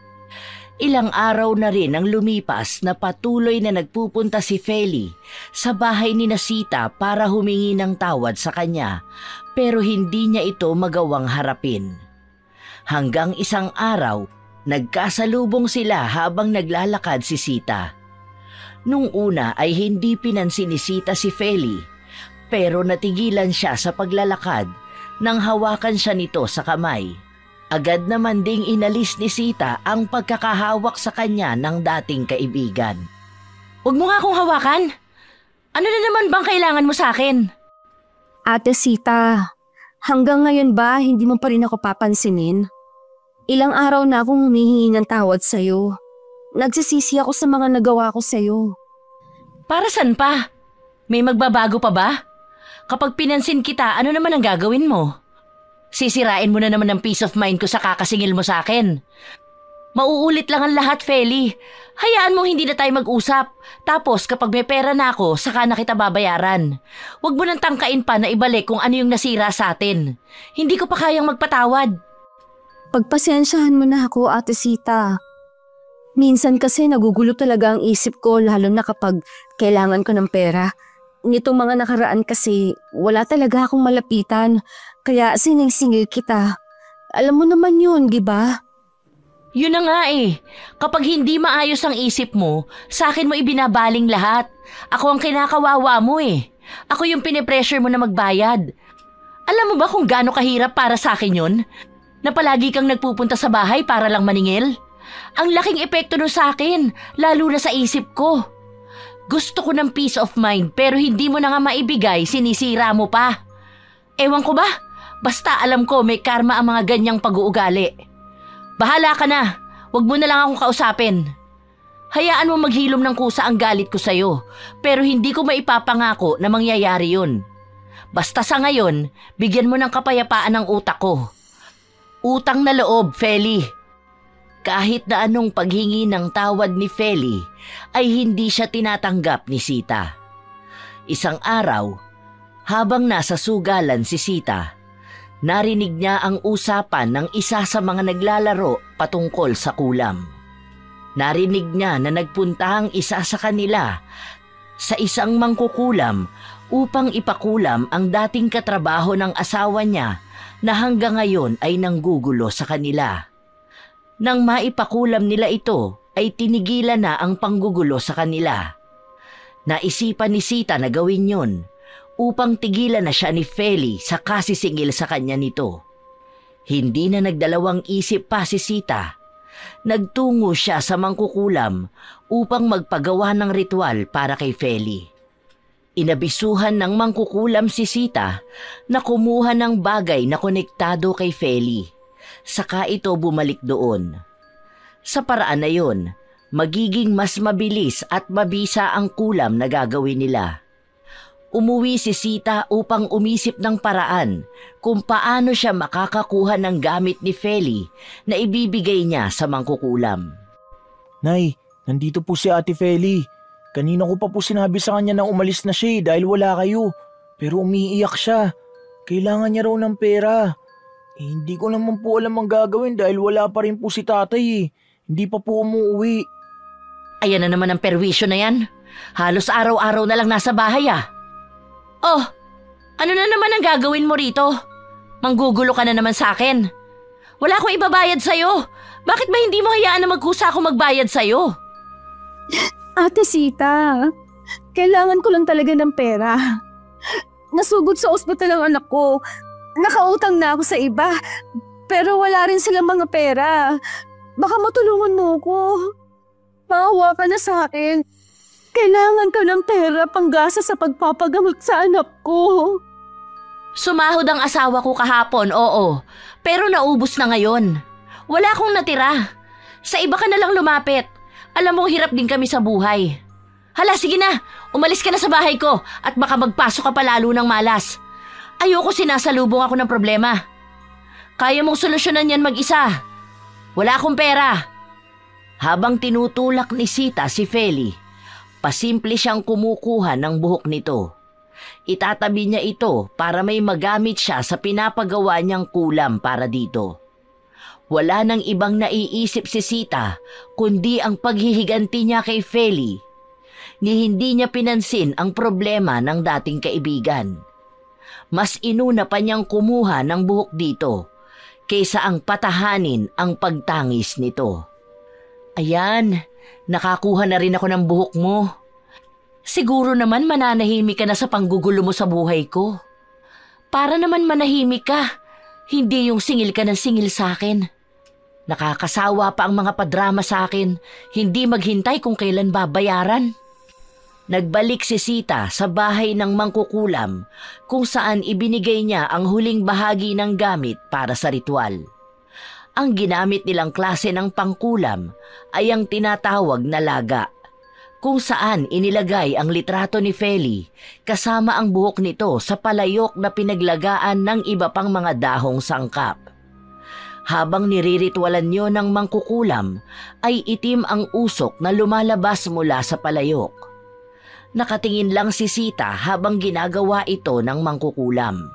Ilang araw na rin ang lumipas na patuloy na nagpupunta si Feli sa bahay ni Sita para humingi ng tawad sa kanya pero hindi niya ito magawang harapin. Hanggang isang araw, nagkasalubong sila habang naglalakad si Sita. Nung una ay hindi pinansin ni Sita si Feli pero natigilan siya sa paglalakad nang hawakan siya nito sa kamay. Agad naman ding inalis ni Sita ang pagkakahawak sa kanya ng dating kaibigan. Huwag mo nga akong hawakan! Ano na naman bang kailangan mo sa akin? Ate Sita, hanggang ngayon ba hindi mo pa rin ako papansinin? Ilang araw na akong humihingi ng tawad sa'yo. Nagsisisi ako sa mga nagawa ko sa'yo. Para saan pa? May magbabago pa ba? Kapag pinansin kita, ano naman ang gagawin mo? Sisirain mo na naman ang peace of mind ko sa kakasingil mo sa akin. Mauulit lang ang lahat, Feli. Hayaan mong hindi na tayo mag-usap. Tapos kapag may pera na ako, saka na kita babayaran. Huwag mo nang tangkain pa na ibalik kung ano yung nasira sa atin. Hindi ko pa kayang magpatawad. Pagpasensyahan mo na ako, Ate Sita. Minsan kasi nagugulo talaga ang isip ko lalo na kapag kailangan ko ng pera. Nitong mga nakaraan kasi wala talaga akong malapitan. Kaya sinisingil kita. Alam mo naman yun, di ba? Yun na nga eh. Kapag hindi maayos ang isip mo, sa akin mo ibinabaling lahat. Ako ang kinakawawa mo eh. Ako yung pinipressure mo na magbayad. Alam mo ba kung gaano kahirap para sa akin yun? Na palagi kang nagpupunta sa bahay para lang maningil? Ang laking epekto nun sa akin, lalo na sa isip ko. Gusto ko ng peace of mind pero hindi mo na nga maibigay, sinisira mo pa. Ewan ko ba? Basta alam ko may karma ang mga ganyang pag-uugali. Bahala ka na, wag mo na lang akong kausapin. Hayaan mo maghilom ng kusa ang galit ko sa'yo, pero hindi ko maipapangako na mangyayari yun. Basta sa ngayon, bigyan mo ng kapayapaan ang utak ko. Utang na loob, Feli. Kahit na anong paghingi ng tawad ni Feli, ay hindi siya tinatanggap ni Sita. Isang araw, habang nasa sugalan si Sita, narinig niya ang usapan ng isa sa mga naglalaro patungkol sa kulam. Narinig niya na nagpunta ang isa sa kanila sa isang mangkukulam upang ipakulam ang dating katrabaho ng asawa niya na hanggang ngayon ay nanggugulo sa kanila. Nang maipakulam nila ito, ay tinigilan na ang panggugulo sa kanila. Naisipan ni Sita na gawin yun upang tigilan na siya ni Feli sa kasisingil sa kanya nito. Hindi na nagdalawang isip pa si Sita. Nagtungo siya sa mangkukulam upang magpagawa ng ritual para kay Feli. Inabisuhan ng mangkukulam si Sita na kumuha ng bagay na konektado kay Feli. Saka ito bumalik doon. Sa paraan na yun, magiging mas mabilis at mabisa ang kulam na gagawin nila. Umuwi si Sita upang umisip ng paraan kung paano siya makakakuha ng gamit ni Feli na ibibigay niya sa mangkukulam. Nay, nandito po si Ate Feli. Kanina ko pa po sinabi sa kanya na umalis na siya dahil wala kayo. Pero umiiyak siya. Kailangan niya raw ng pera. Hindi ko naman po alam ang gagawin dahil wala pa rin po si tatay. Hindi pa po umuwi. Ayan na naman ang perwisyo na yan. Halos araw-araw na lang nasa bahay ah. Oh, ano na naman ang gagawin mo rito? Manggugulo ka na naman sa akin. Wala akong ibabayad sa'yo. Bakit ba hindi mo hayaan na magkusa ako magbayad sa'yo? Ate Sita, kailangan ko lang talaga ng pera. Nasugod sa ospital ang anak ko. Nakautang na ako sa iba, pero wala rin silang mga pera. Baka matulungan mo ko. Maawa ka na sa akin. Kailangan ko ng pera panggasa sa pagpapagamot sa anak ko. Sumahod ang asawa ko kahapon, oo. Pero naubos na ngayon. Wala akong natira. Sa iba ka na lang lumapit. Alam mo, hirap din kami sa buhay. Hala, sige na. Umalis ka na sa bahay ko at baka magpasok ka pa lalo ng malas. Ayoko sinasalubong ako ng problema. Kaya mong solusyonan yan mag-isa. Wala akong pera. Habang tinutulak ni Sita si Feli, pasimple siyang kumukuha ng buhok nito. Itatabi niya ito para may magamit siya sa pinapagawa niyang kulam para dito. Wala nang ibang naiisip si Sita kundi ang paghihiganti niya kay Feli. Ni hindi niya pinansin ang problema ng dating kaibigan. Mas inuna pa niyang kumuha ng buhok dito kaysa ang patahanin ang pagtangis nito. Ayan, nakakuha na rin ako ng buhok mo. Siguro naman mananahimik ka na sa panggugulo mo sa buhay ko. Para naman manahimik ka, hindi yung singil ka ng singil sa akin. Nakakasawa pa ang mga padrama sa akin, hindi maghintay kung kailan babayaran. Nagbalik si Sita sa bahay ng mangkukulam kung saan ibinigay niya ang huling bahagi ng gamit para sa ritual. Ang ginamit nilang klase ng pangkulam ay ang tinatawag na laga, kung saan inilagay ang litrato ni Feli kasama ang buhok nito sa palayok na pinaglagaan ng iba pang mga dahong sangkap. Habang niriritualan niyo ng mangkukulam ay itim ang usok na lumalabas mula sa palayok. Nakatingin lang si Sita habang ginagawa ito ng mangkukulam.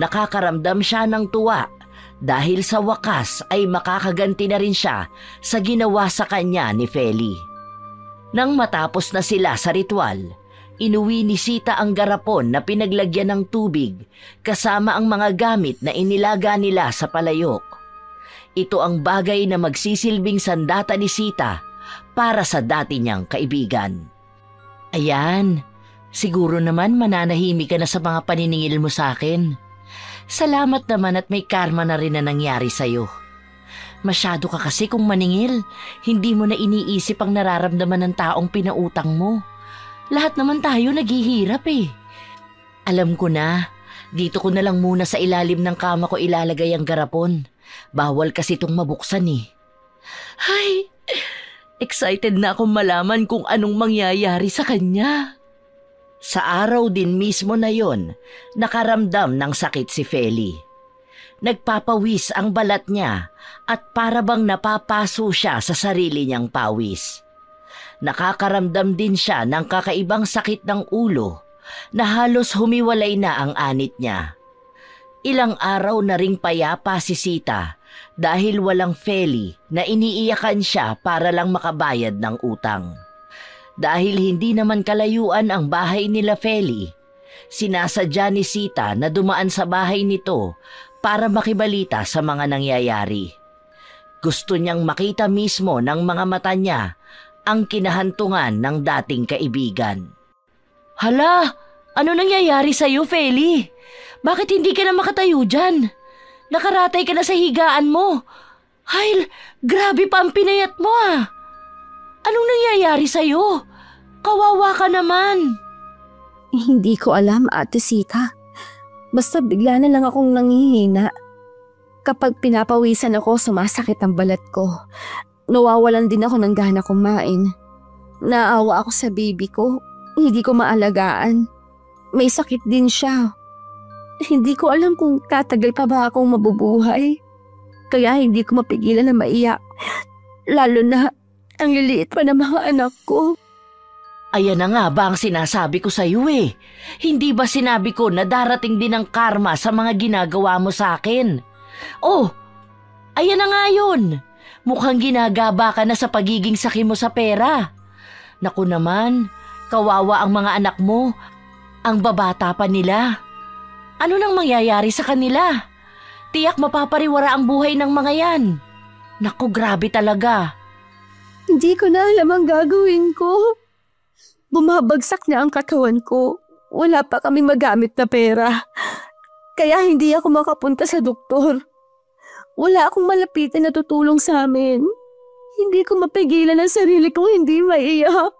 Nakakaramdam siya ng tuwa dahil sa wakas ay makakaganti na rin siya sa ginawa sa kanya ni Feli. Nang matapos na sila sa ritual, Inuwi ni Sita ang garapon na pinaglagyan ng tubig kasama ang mga gamit na inilaga nila sa palayok. Ito ang bagay na magsisilbing sandata ni Sita para sa dati niyang kaibigan. Ayan, siguro naman mananahimik ka na sa mga paniningil mo sa akin. Salamat naman at may karma na rin na nangyari sa'yo. Masyado ka kasi kung maningil, hindi mo na iniisip ang nararamdaman ng taong pinautang mo. Lahat naman tayo naghihirap eh. Alam ko na, dito ko na lang muna sa ilalim ng kama ko ilalagay ang garapon. Bawal kasi itong mabuksan eh. Ay, excited na akong malaman kung anong mangyayari sa kanya. Sa araw din mismo na yon, nakaramdam ng sakit si Feli. Nagpapawis ang balat niya at para bang napapaso siya sa sarili niyang pawis. Nakakaramdam din siya ng kakaibang sakit ng ulo na halos humiwalay na ang anit niya. Ilang araw na ring payapa si Sita dahil walang Feli na iniiyakan siya para lang makabayad ng utang. Dahil hindi naman kalayuan ang bahay nila Feli, sinasadya ni Sita na dumaan sa bahay nito para makibalita sa mga nangyayari. Gusto niyang makita mismo ng mga mata niya ang kinahantungan ng dating kaibigan. Hala, ano nangyayari sa'yo, Feli? Bakit hindi ka na makatayo dyan? Nakaratay ka na sa higaan mo. Hay, grabe pa ang pinayat mo ah. Anong nangyayari sa'yo? Kawawa ka naman. Hindi ko alam, Ate Sita. Basta bigla na lang akong nanghihina. Kapag pinapawisan ako, sumasakit ang balat ko. Nawawalan din ako ng gana kumain. Naawa ako sa baby ko. Hindi ko maalagaan. May sakit din siya. Hindi ko alam kung tatagal pa ba akong mabubuhay. Kaya hindi ko mapigilan na maiyak. Lalo na ang liliit pa ng mga anak ko. Ayan na nga ba ang sinasabi ko sa iyo eh. Hindi ba sinabi ko na darating din ang karma sa mga ginagawa mo sa akin? Oh, ayan na nga yun. Mukhang ginagaba ka na sa pagiging saki mo sa pera. Naku naman, kawawa ang mga anak mo. Ang babata pa nila. Ano nang mangyayari sa kanila? Tiyak mapapariwara ang buhay ng mga yan. Naku, grabe talaga. Hindi ko na alam ang gagawin ko. Bumabagsak na ang katawan ko. Wala pa kaming magamit na pera. Kaya hindi ako makapunta sa doktor. Wala akong malapitan na tutulong sa amin. Hindi ko mapigilan ang sarili kong hindi maiyak.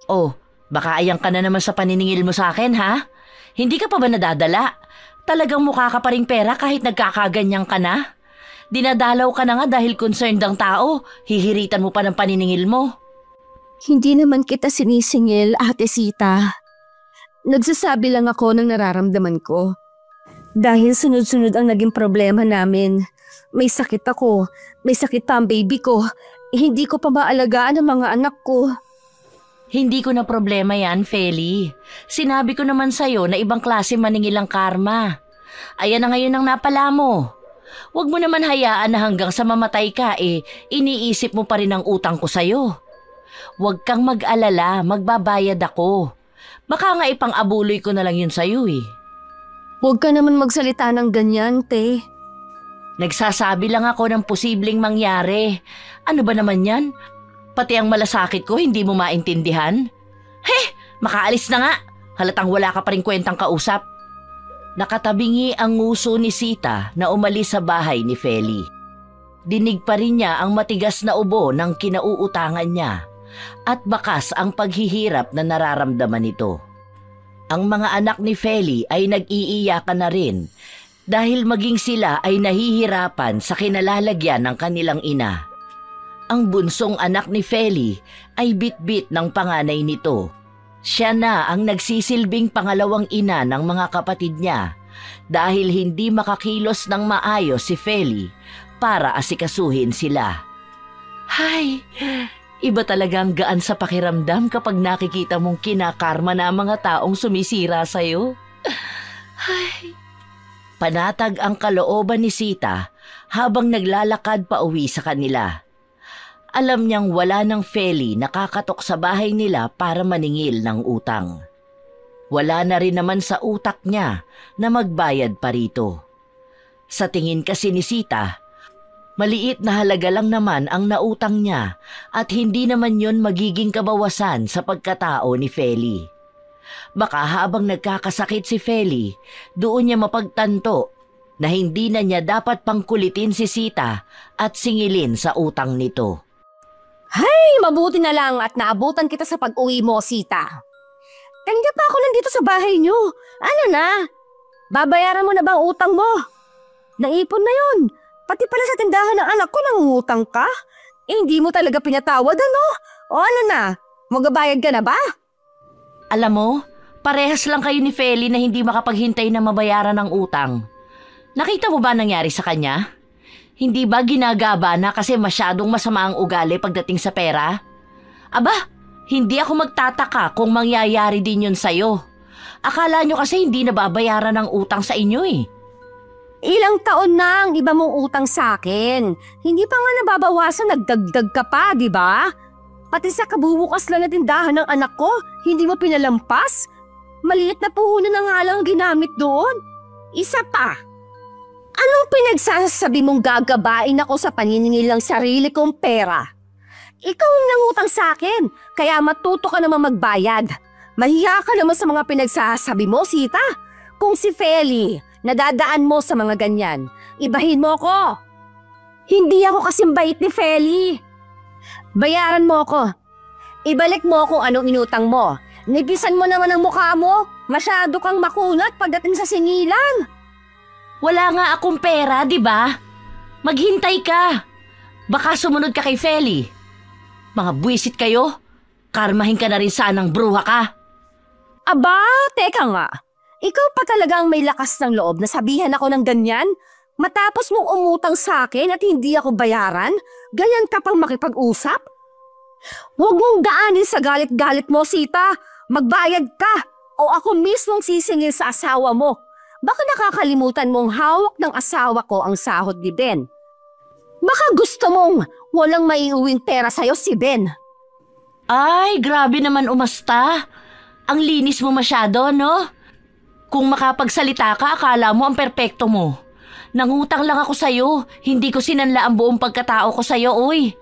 Oh, baka ayang ka na naman sa paniningil mo sa akin, ha? Hindi ka pa ba nadadala? Talagang mukha ka pa ring pera kahit nagkakaganyan ka na? Dinadalaw ka na nga dahil concerned ang tao. Hihiritan mo pa ng paniningil mo. Hindi naman kita sinisingil, Ate Sita. Nagsasabi lang ako ng nararamdaman ko. Dahil sunod-sunod ang naging problema namin. May sakit ako, may sakit pa ang baby ko. Hindi ko pa maalagaan ang mga anak ko. Hindi ko na problema yan, Feli. Sinabi ko naman sa'yo na ibang klase maningil ang karma. Ayan na ngayon ang napala mo. Huwag mo naman hayaan na hanggang sa mamatay ka iniisip mo pa rin ang utang ko sa'yo. Huwag kang mag-alala, magbabayad ako. Baka nga ipang-abuloy ko na lang yun sa'yo eh. Huwag ka naman magsalita ng ganyan, te. Nagsasabi lang ako ng posibleng mangyari. Ano ba naman yan? Pati ang malasakit ko hindi mo maintindihan? Makaalis na nga. Halatang wala ka pa rin kwentang kausap. Nakatabingi ang nguso ni Sita na umalis sa bahay ni Feli. Dinig pa rin niya ang matigas na ubo ng kinauutangan niya at bakas ang paghihirap na nararamdaman nito. Ang mga anak ni Feli ay nag-iiyakan na rin dahil maging sila ay nahihirapan sa kinalalagyan ng kanilang ina. Ang bunsong anak ni Feli ay bit-bit ng panganay nito. Siya na ang nagsisilbing pangalawang ina ng mga kapatid niya dahil hindi makakilos ng maayos si Feli para asikasuhin sila. Hay, iba talagang gaan sa pakiramdam kapag nakikita mong kinakarma na ang mga taong sumisira sa'yo. Hay. Panatag ang kalooban ni Sita habang naglalakad pa uwi sa kanila. Alam niyang wala ng Feli nakakatok sa bahay nila para maningil ng utang. Wala na rin naman sa utak niya na magbayad pa rito. Sa tingin kasi ni Sita, maliit na halaga lang naman ang nautang niya at hindi naman yon magiging kabawasan sa pagkatao ni Feli. Baka habang nagkakasakit si Feli, doon niya mapagtanto na hindi na niya dapat pangkulitin si Sita at singilin sa utang nito. Ay, mabuti na lang at naabutan kita sa pag-uwi mo, Sita. Kanina pa ako nandito sa bahay niyo. Ano na? Babayaran mo na ba ang utang mo? Naipon na yon. Pati pala sa tindahan ng anak ko nangungutang ka. Hindi mo talaga pinatawad, ano? O ano na? Magbabayad ka na ba? Alam mo, parehas lang kayo ni Feli na hindi makapaghintay na mabayaran ng utang. Nakita mo ba nangyari sa kanya? Hindi ba ginagaba na kasi masyadong masama ang ugali pagdating sa pera? Aba, hindi ako magtataka kung mangyayari din yun sa'yo. Akala nyo kasi hindi nababayaran ng utang sa inyo eh. Ilang taon na ang iba mong utang sa akin. Hindi pa nga nababawasan, nagdagdag ka pa, di ba? Pati sa kabubukas lang na tindahan ng anak ko, hindi mo pinalampas? Maliit na puhunan na nga lang ginamit doon. Isa pa. Anong pinagsasabi mong gagabain ako sa paniningil ng sarili kong pera? Ikaw ang nangutang sa akin, kaya matuto ka naman magbayad. Mahiya ka naman sa mga pinagsasabi mo, Sita. Kung si Feli, nadadaan mo sa mga ganyan, ibahin mo ko. Hindi ako kasing bait ni Feli. Bayaran mo ko. Ibalik mo kung anong inutang mo. Nipisan mo naman ang mukha mo. Masyado kang makunat pagdating sa singilan. Wala nga akong pera, di ba? Maghintay ka. Baka sumunod ka kay Feli. Mga buwisit kayo. Karmahin ka na rin sanang bruha ka. Aba, teka nga. Ikaw pa talagang may lakas ng loob na sabihan ako ng ganyan? Matapos mong umutang sa akin at hindi ako bayaran? Ganyan ka pang makipag-usap? Huwag mong daanin sa galit-galit mo, Sita. Magbayad ka o ako mismong sisingil sa asawa mo. Baka nakakalimutan mong hawak ng asawa ko ang sahod ni Ben. Baka gusto mong walang maiuwing pera sa'yo si Ben. Ay, grabe naman umasta. Ang linis mo masyado, no? Kung makapagsalita ka, akala mo ang perpekto mo. Nangutang lang ako sa'yo, hindi ko sinanla ang buong pagkatao ko sa'yo, oy.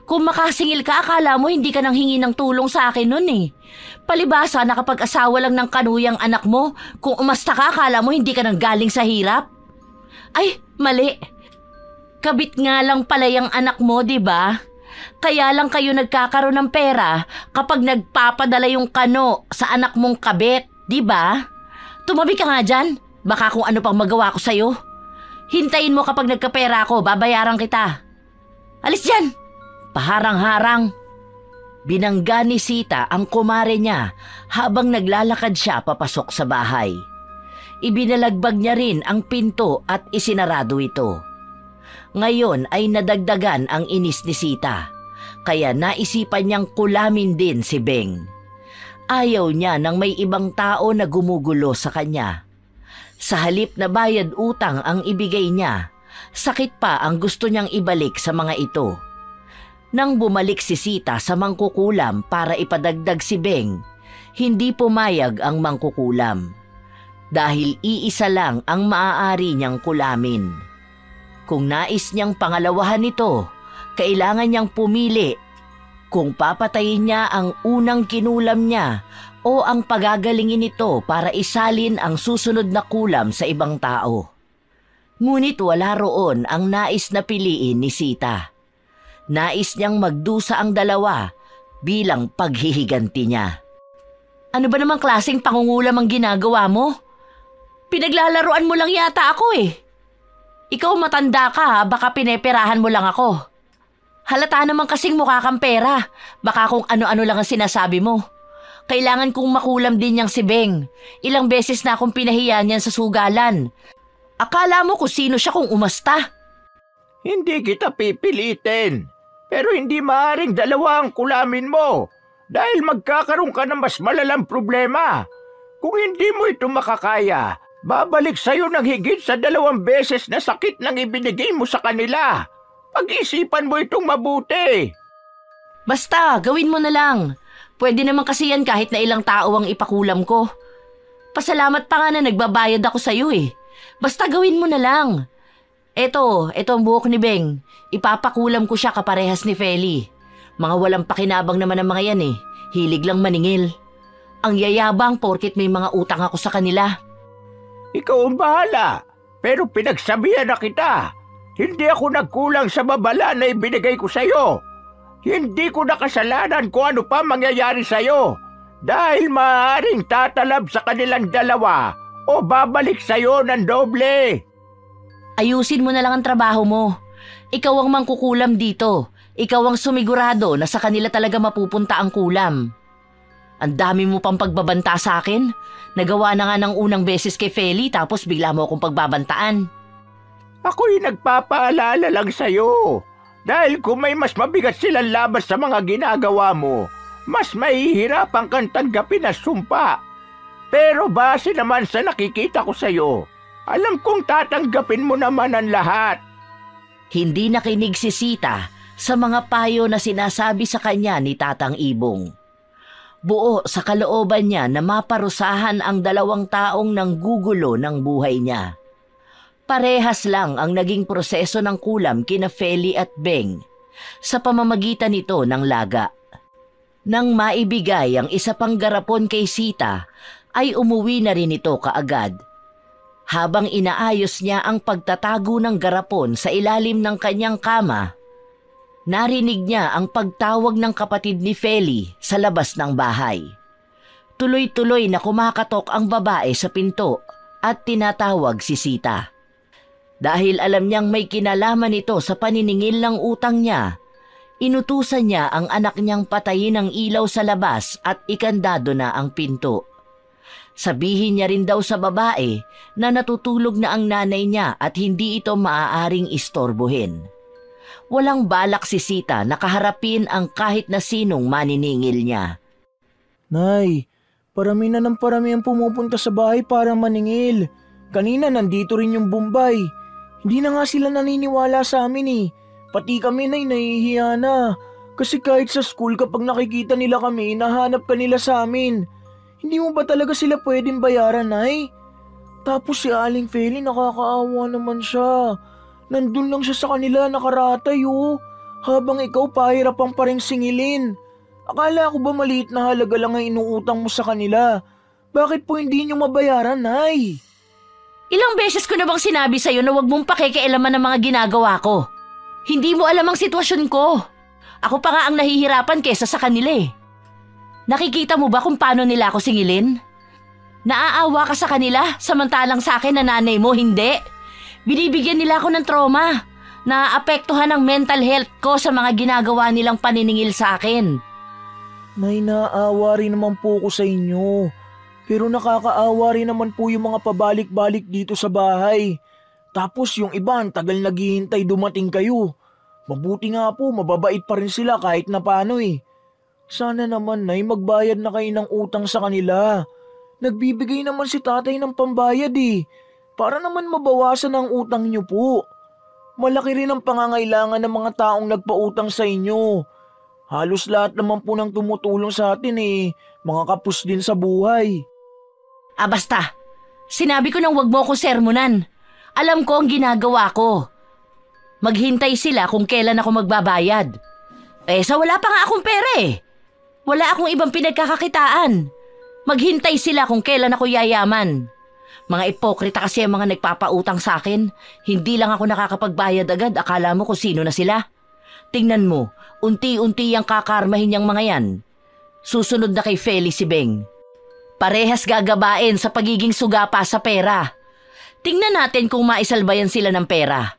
Kung makasingil ka, akala mo hindi ka nang hingi ng tulong sa akin nun eh. Palibasa, nakapag-asawa lang ng kanuyang anak mo. Kung umasta ka, akala mo hindi ka nang galing sa hirap. Ay, mali. Kabit nga lang pala yung anak mo, di ba? Kaya lang kayo nagkakaroon ng pera kapag nagpapadala yung kano sa anak mong kabit, di ba? Tumabi ka nga dyan. Baka kung ano pang magawa ko sa'yo. Hintayin mo kapag nagkapera ako, babayaran kita. Alis dyan! Paharang-harang. Binangga ni Sita ang kumare niya habang naglalakad siya papasok sa bahay. Ibinalagbag niya rin ang pinto at isinarado ito. Ngayon ay nadagdagan ang inis ni Sita, kaya naisipan niyang kulamin din si Beng. Ayaw niya ng may ibang tao na gumugulo sa kanya. Sa halip na bayad utang ang ibigay niya, sakit pa ang gusto niyang ibalik sa mga ito. Nang bumalik si Sita sa mangkukulam para ipadagdag si Beng, hindi pumayag ang mangkukulam. Dahil iisa lang ang maaari niyang kulamin. Kung nais niyang pangalawahan ito, kailangan niyang pumili kung papatayin niya ang unang kinulam niya o ang pagagalingin ito para isalin ang susunod na kulam sa ibang tao. Ngunit wala roon ang nais na piliin ni Sita. Nais niyang magdusa ang dalawa bilang paghihiganti niya. Ano ba namang klaseng pangungulam ang ginagawa mo? Pinaglalaruan mo lang yata ako eh. Ikaw matanda ka ha, baka pineperahan mo lang ako. Halata naman kasing mukha kang pera, baka kung ano-ano lang ang sinasabi mo. Kailangan kong makulam din niyang si Beng. Ilang beses na akong pinahiya niyan sa sugalan. Akala mo kung sino siya kung umasta? Hindi kita pipilitin. Pero hindi maaaring dalawa ang kulamin mo dahil magkakaroon ka ng mas malalang problema. Kung hindi mo ito makakaya, babalik sa'yo ng higit sa 2 beses na sakit nang ibinigay mo sa kanila. Pag-isipan mo itong mabuti. Basta, gawin mo na lang. Pwede naman kasi yan kahit na ilang tao ang ipakulam ko. Pasalamat pa nga na nagbabayad ako sa'yo eh. Basta gawin mo na lang. Eto ang buhok ni Beng. Ipapakulam ko siya kaparehas ni Feli. Mga walang pakinabang naman ang mga yan eh. Hilig lang maningil. Ang yayabang porket may mga utang ako sa kanila. Ikaw ang bahala. Pero pinagsabihan na kita. Hindi ako nagkulang sa babala na ibinigay ko sa'yo. Hindi ko nakasalanan kung ano pa mangyayari sa'yo. Dahil maaaring tatalab sa kanilang dalawa o babalik sa'yo ng doble. Ayusin mo na lang ang trabaho mo. Ikaw ang mangkukulam dito. Ikaw ang sumigurado na sa kanila talaga mapupunta ang kulam. Ang dami mo pang pagbabanta sa akin. Nagawa na nga ng unang beses kay Feli tapos bigla mo akong pagbabantaan. Ako'y nagpapaalala lang sa'yo. Dahil kung may mas mabigat silang labas sa mga ginagawa mo, mas mahihirapan kang tanggapin na sumpa. Pero base naman sa nakikita ko sa'yo, alam kong tatanggapin mo naman ang lahat. Hindi nakinig si Sita sa mga payo na sinasabi sa kanya ni Tatang Ibong. Buo sa kalooban niya na maparusahan ang 2 taong nanggugulo ng buhay niya. Parehas lang ang naging proseso ng kulam kina Feli at Beng sa pamamagitan nito ng laga. Nang maibigay ang isa pang garapon kay Sita, ay umuwi na rin ito kaagad. Habang inaayos niya ang pagtatago ng garapon sa ilalim ng kanyang kama, narinig niya ang pagtawag ng kapatid ni Feli sa labas ng bahay. Tuloy-tuloy na kumakatok ang babae sa pinto at tinatawag si Sita. Dahil alam niyang may kinalaman ito sa paniningil ng utang niya, inutusan niya ang anak niyang patayin ang ilaw sa labas at ikandado na ang pinto. Sabihin niya rin daw sa babae na natutulog na ang nanay niya at hindi ito maaaring istorbohin. Walang balak si Sita na kaharapin ang kahit na sinong maniningil niya. Nay, parami na ng parami ang pumupunta sa bahay para maningil. Kanina nandito rin yung Bombay. Hindi na nga sila naniniwala sa amin eh. Pati kami nay nahihiya na. Kasi kahit sa school kapag nakikita nila kami, nahanap ka nila sa amin. Hindi mo ba talaga sila pwedeng bayaran, Nay? Tapos si Aling Feli nakakaawa naman siya. Nandun lang siya sa kanila nakaratay habang ikaw pahirapang pa rin singilin. Akala ko ba maliit na halaga lang ang inuutang mo sa kanila? Bakit po hindi niyo mabayaran, Nay? Ilang beses ko na bang sinabi sa'yo na huwag mong pakikialaman ng mga ginagawa ko? Hindi mo alam ang sitwasyon ko. Ako pa nga ang nahihirapan kesa sa kanila eh. Nakikita mo ba kung paano nila ako singilin? Naaawa ka sa kanila samantalang sa akin na nanay mo hindi. Binibigyan nila ako ng trauma. Naapektuhan ang mental health ko sa mga ginagawa nilang paniningil sa akin. May naawa rin naman po ko sa inyo. Pero nakakaawa rin naman po yung mga pabalik-balik dito sa bahay. Tapos yung iba ang tagal naghihintay dumating kayo. Mabuti nga po, mababait pa rin sila kahit na paano eh. Sana naman nay magbayad na kayo ng utang sa kanila. Nagbibigay naman si tatay ng pambayad eh. Para naman mabawasan ang utang niyo po. Malaki rin ang pangangailangan ng mga taong nagpautang sa inyo. Halos lahat naman po ng tumutulong sa atin eh. Mga kapos din sa buhay. Basta. Sinabi ko nang wag mo ko sermonan. Alam ko ang ginagawa ko. Maghintay sila kung kailan ako magbabayad. Wala pa nga akong pera eh. Wala akong ibang pinagkakakitaan. Maghintay sila kung kailan ako yayaman. Mga ipokrita kasi ang mga nagpapautang sa akin. Hindi lang ako nakakapagbayad agad. Akala mo kung sino na sila. Tingnan mo, unti-unti ang kakarmahin niyang mga yan. Susunod na kay Feli si Beng. Parehas gagabain sa pagiging sugapa sa pera. Tingnan natin kung maisalbayan sila ng pera.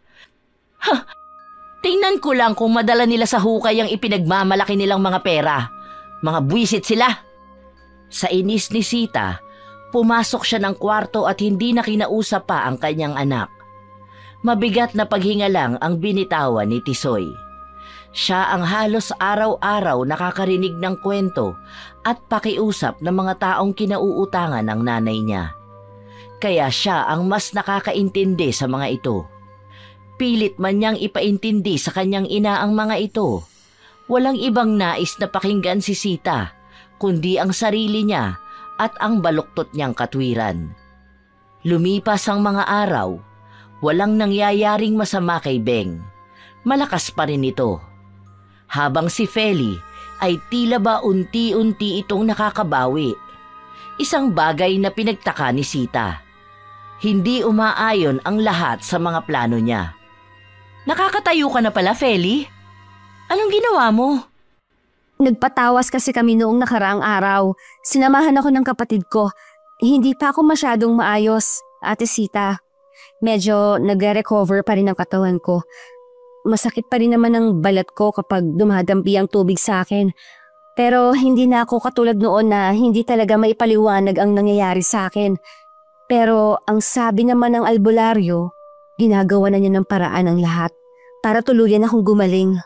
Tingnan ko lang kung madala nila sa hukay ang ipinagmamalaki nilang mga pera. Mga buwisit sila. Sa inis ni Sita, pumasok siya ng kwarto at hindi na kinausap pa ang kanyang anak. Mabigat na paghinga lang ang binitawan ni Tisoy. Siya ang halos araw-araw nakakarinig ng kwento at pakiusap ng mga taong kinauutangan ng nanay niya. Kaya siya ang mas nakakaintindi sa mga ito. Pilit man niyang ipaintindi sa kanyang ina ang mga ito. Walang ibang nais na pakinggan si Sita, kundi ang sarili niya at ang baluktot niyang katwiran. Lumipas ang mga araw, walang nangyayaring masama kay Beng. Malakas pa rin ito. Habang si Feli ay tila ba unti-unti itong nakakabawi. Isang bagay na pinagtaka ni Sita. Hindi umaayon ang lahat sa mga plano niya. Nakakatayo ka na pala, Feli? Anong ginawa mo? Nagpatawas kasi kami noong nakaraang araw. Sinamahan ako ng kapatid ko. Hindi pa ako masyadong maayos, Ate Sita. Medyo nagre-recover pa rin ang katawan ko. Masakit pa rin naman ang balat ko kapag dumadampi ang tubig sa akin. Pero hindi na ako katulad noon na hindi talaga maipaliwanag ang nangyayari sa akin. Pero ang sabi naman ng albularyo, ginagawa na niya ng paraan ang lahat para tuluyan akong gumaling.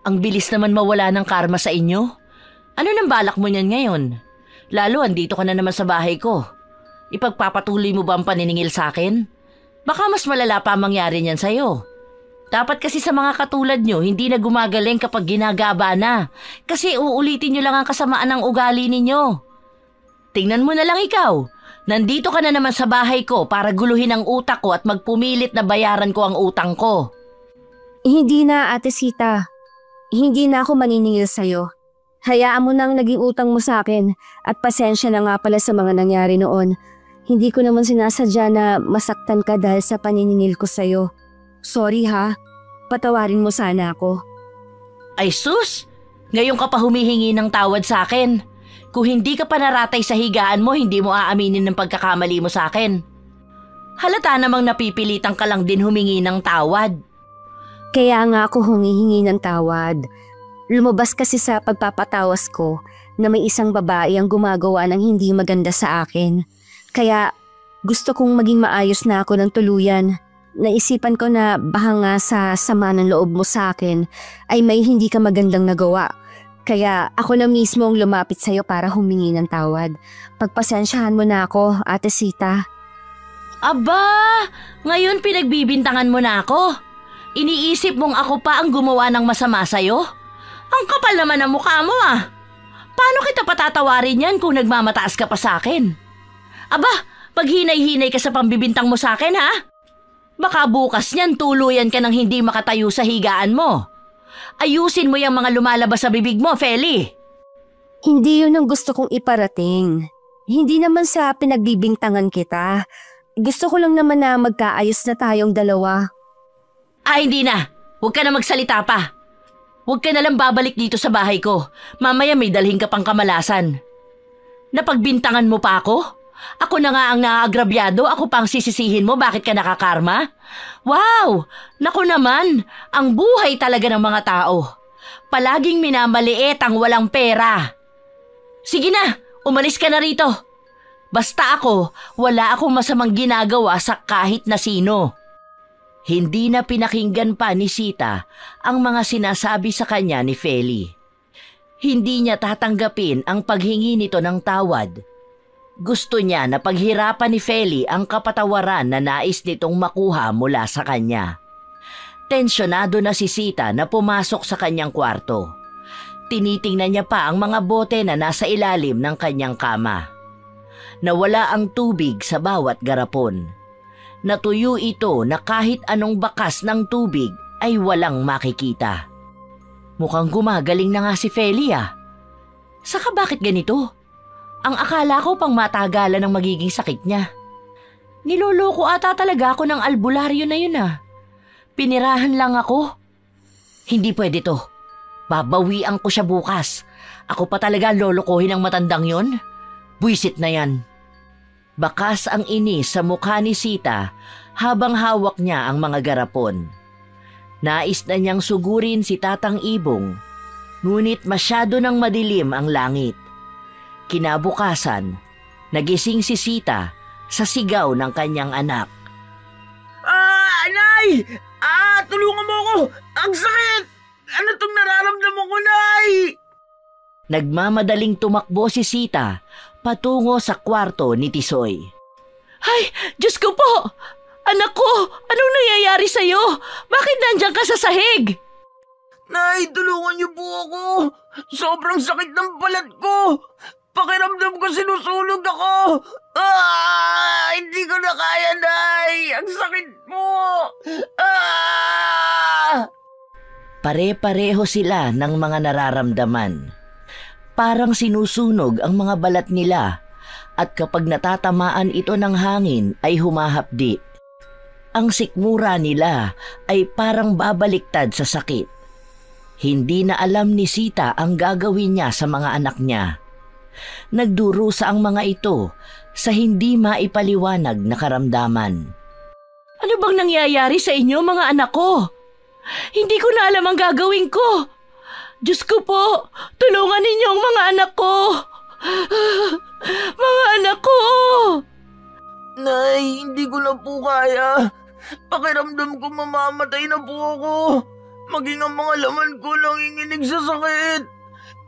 Ang bilis naman mawala ng karma sa inyo. Ano nang balak mo niyan ngayon? Lalo andito ka na naman sa bahay ko. Ipagpapatuloy mo ba ang paniningil sa akin? Baka mas malala pa ang mangyari niyan sa'yo. Dapat kasi sa mga katulad nyo, hindi na gumagaling kapag ginagaba na. Kasi uulitin nyo lang ang kasamaan ng ugali ninyo. Tingnan mo na lang ikaw. Nandito ka na naman sa bahay ko para guluhin ang utak ko at magpumilit na bayaran ko ang utang ko. Hindi na, Ate Sita. Hindi na ako maniningil sa'yo. Hayaan mo nang naging utang mo sa akin at pasensya na nga pala sa mga nangyari noon. Hindi ko naman sinasadya na masaktan ka dahil sa paniningil ko sa'yo. Sorry ha, patawarin mo sana ako. Ay sus! Ngayon ka pa humihingi ng tawad sa akin. Kung hindi ka pa naratay sa higaan mo, hindi mo aaminin ng pagkakamali mo sa akin. Halata namang napipilitan ka lang din humingi ng tawad. Kaya nga ako humihingi ng tawad. Lumabas kasi sa pagpapatawas ko na may isang babae ang gumagawa ng hindi maganda sa akin. Kaya gusto kong maging maayos na ako ng tuluyan. Naisipan ko na baka nga sa sama ng loob mo sa akin ay may hindi ka magandang nagawa. Kaya ako na mismo ang lumapit sa'yo para humingi ng tawad. Pagpasensyahan mo na ako, Ate Sita. Aba! Ngayon pinagbibintangan mo na ako. Iniisip mong ako pa ang gumawa ng masama sa'yo? Ang kapal naman ang mukha mo ah. Paano kita patatawarin yan kung nagmamataas ka pa sa akin? Aba, paghinay-hinay ka sa pambibintang mo sa akin ha? Baka bukas niyan tuluyan ka ng hindi makatayo sa higaan mo. Ayusin mo yung mga lumalabas sa bibig mo, Feli. Hindi yun ang gusto kong iparating. Hindi naman sa pinagbibintangan kita. Gusto ko lang naman na magkaayos na tayong dalawa. Hindi na. Huwag ka na magsalita pa. Huwag ka na lang babalik dito sa bahay ko. Mamaya may dalhin ka pang kamalasan. Napagbintangan mo pa ako? Ako na nga ang naagrabyado, ako pang sisisihin mo bakit ka nakakarma? Wow! Naku naman, ang buhay talaga ng mga tao. Palaging minamaliit ang walang pera. Sige na, umalis ka na rito. Basta ako, wala akong masamang ginagawa sa kahit na sino. Hindi na pinakinggan pa ni Sita ang mga sinasabi sa kanya ni Feli. Hindi niya tatanggapin ang paghingi nito ng tawad. Gusto niya na paghirapan ni Feli ang kapatawaran na nais nitong makuha mula sa kanya. Tensyonado na si Sita na pumasok sa kanyang kwarto. Tinitingnan niya pa ang mga bote na nasa ilalim ng kanyang kama. Nawala ang tubig sa bawat garapon. Natuyo ito na kahit anong bakas ng tubig ay walang makikita. Mukhang gumagaling na nga si Feli ah. Saka bakit ganito? Ang akala ko pang matagalan ng magiging sakit niya. Niloloko ata talaga ako ng albularyo na yun ah. Pinirahan lang ako. Hindi pwede to. Babawian ko siya bukas. Ako pa talaga lolokohin ang matandang yun? Buisit na yan. Bakas ang inis sa mukha ni Sita habang hawak niya ang mga garapon. Nais na niyang sugurin si Tatang Ibong, ngunit masyado nang madilim ang langit. Kinabukasan, nagising si Sita sa sigaw ng kanyang anak. Nay! Tulungan mo ako! Ang sakit! Ano tong nararamdaman ko, Nay? Nagmamadaling tumakbo si Sita patungo sa kwarto ni Tisoy. Ay, Diyos ko po! Anak ko, anong nangyayari sa'yo? Bakit nandiyan ka sa sahig? Nay, tulungan niyo po ako! Sobrang sakit ng balat ko! Pakiramdam ko sinusunog ako! Hindi ko na kaya, Nay! Ang sakit mo! Pare-pareho sila ng mga nararamdaman. Parang sinusunog ang mga balat nila at kapag natatamaan ito ng hangin ay humahapdi. Ang sikmura nila ay parang babaliktad sa sakit. Hindi na alam ni Sita ang gagawin niya sa mga anak niya. Nagdurusa ang mga ito sa hindi maipaliwanag na karamdaman. Ano bang nangyayari sa inyo, mga anak ko? Hindi ko na alam ang gagawin ko. Diyos ko po, tulungan ninyo ang mga anak ko. Mga anak ko! Nay, hindi ko na po kaya. Pakiramdam ko mamamatay na po ako. Maging ang mga laman ko nanginginig sa sakit.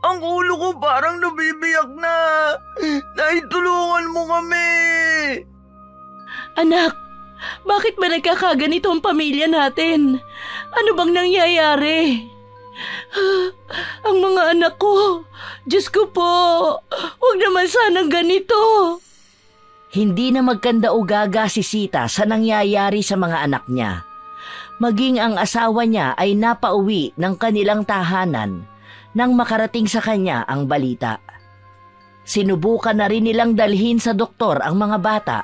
Ang ulo ko parang nabibiyak na. Nay, tulungan mo kami. Anak, bakit ba nagkakaganito ang pamilya natin? Ano bang nangyayari? Ang mga anak ko, Diyos ko po, huwag naman sanang ganito. Hindi na magkanda-ugaga si Sita sa nangyayari sa mga anak niya. Maging ang asawa niya ay napauwi ng kanilang tahanan nang makarating sa kanya ang balita. Sinubukan na rin nilang dalhin sa doktor ang mga bata,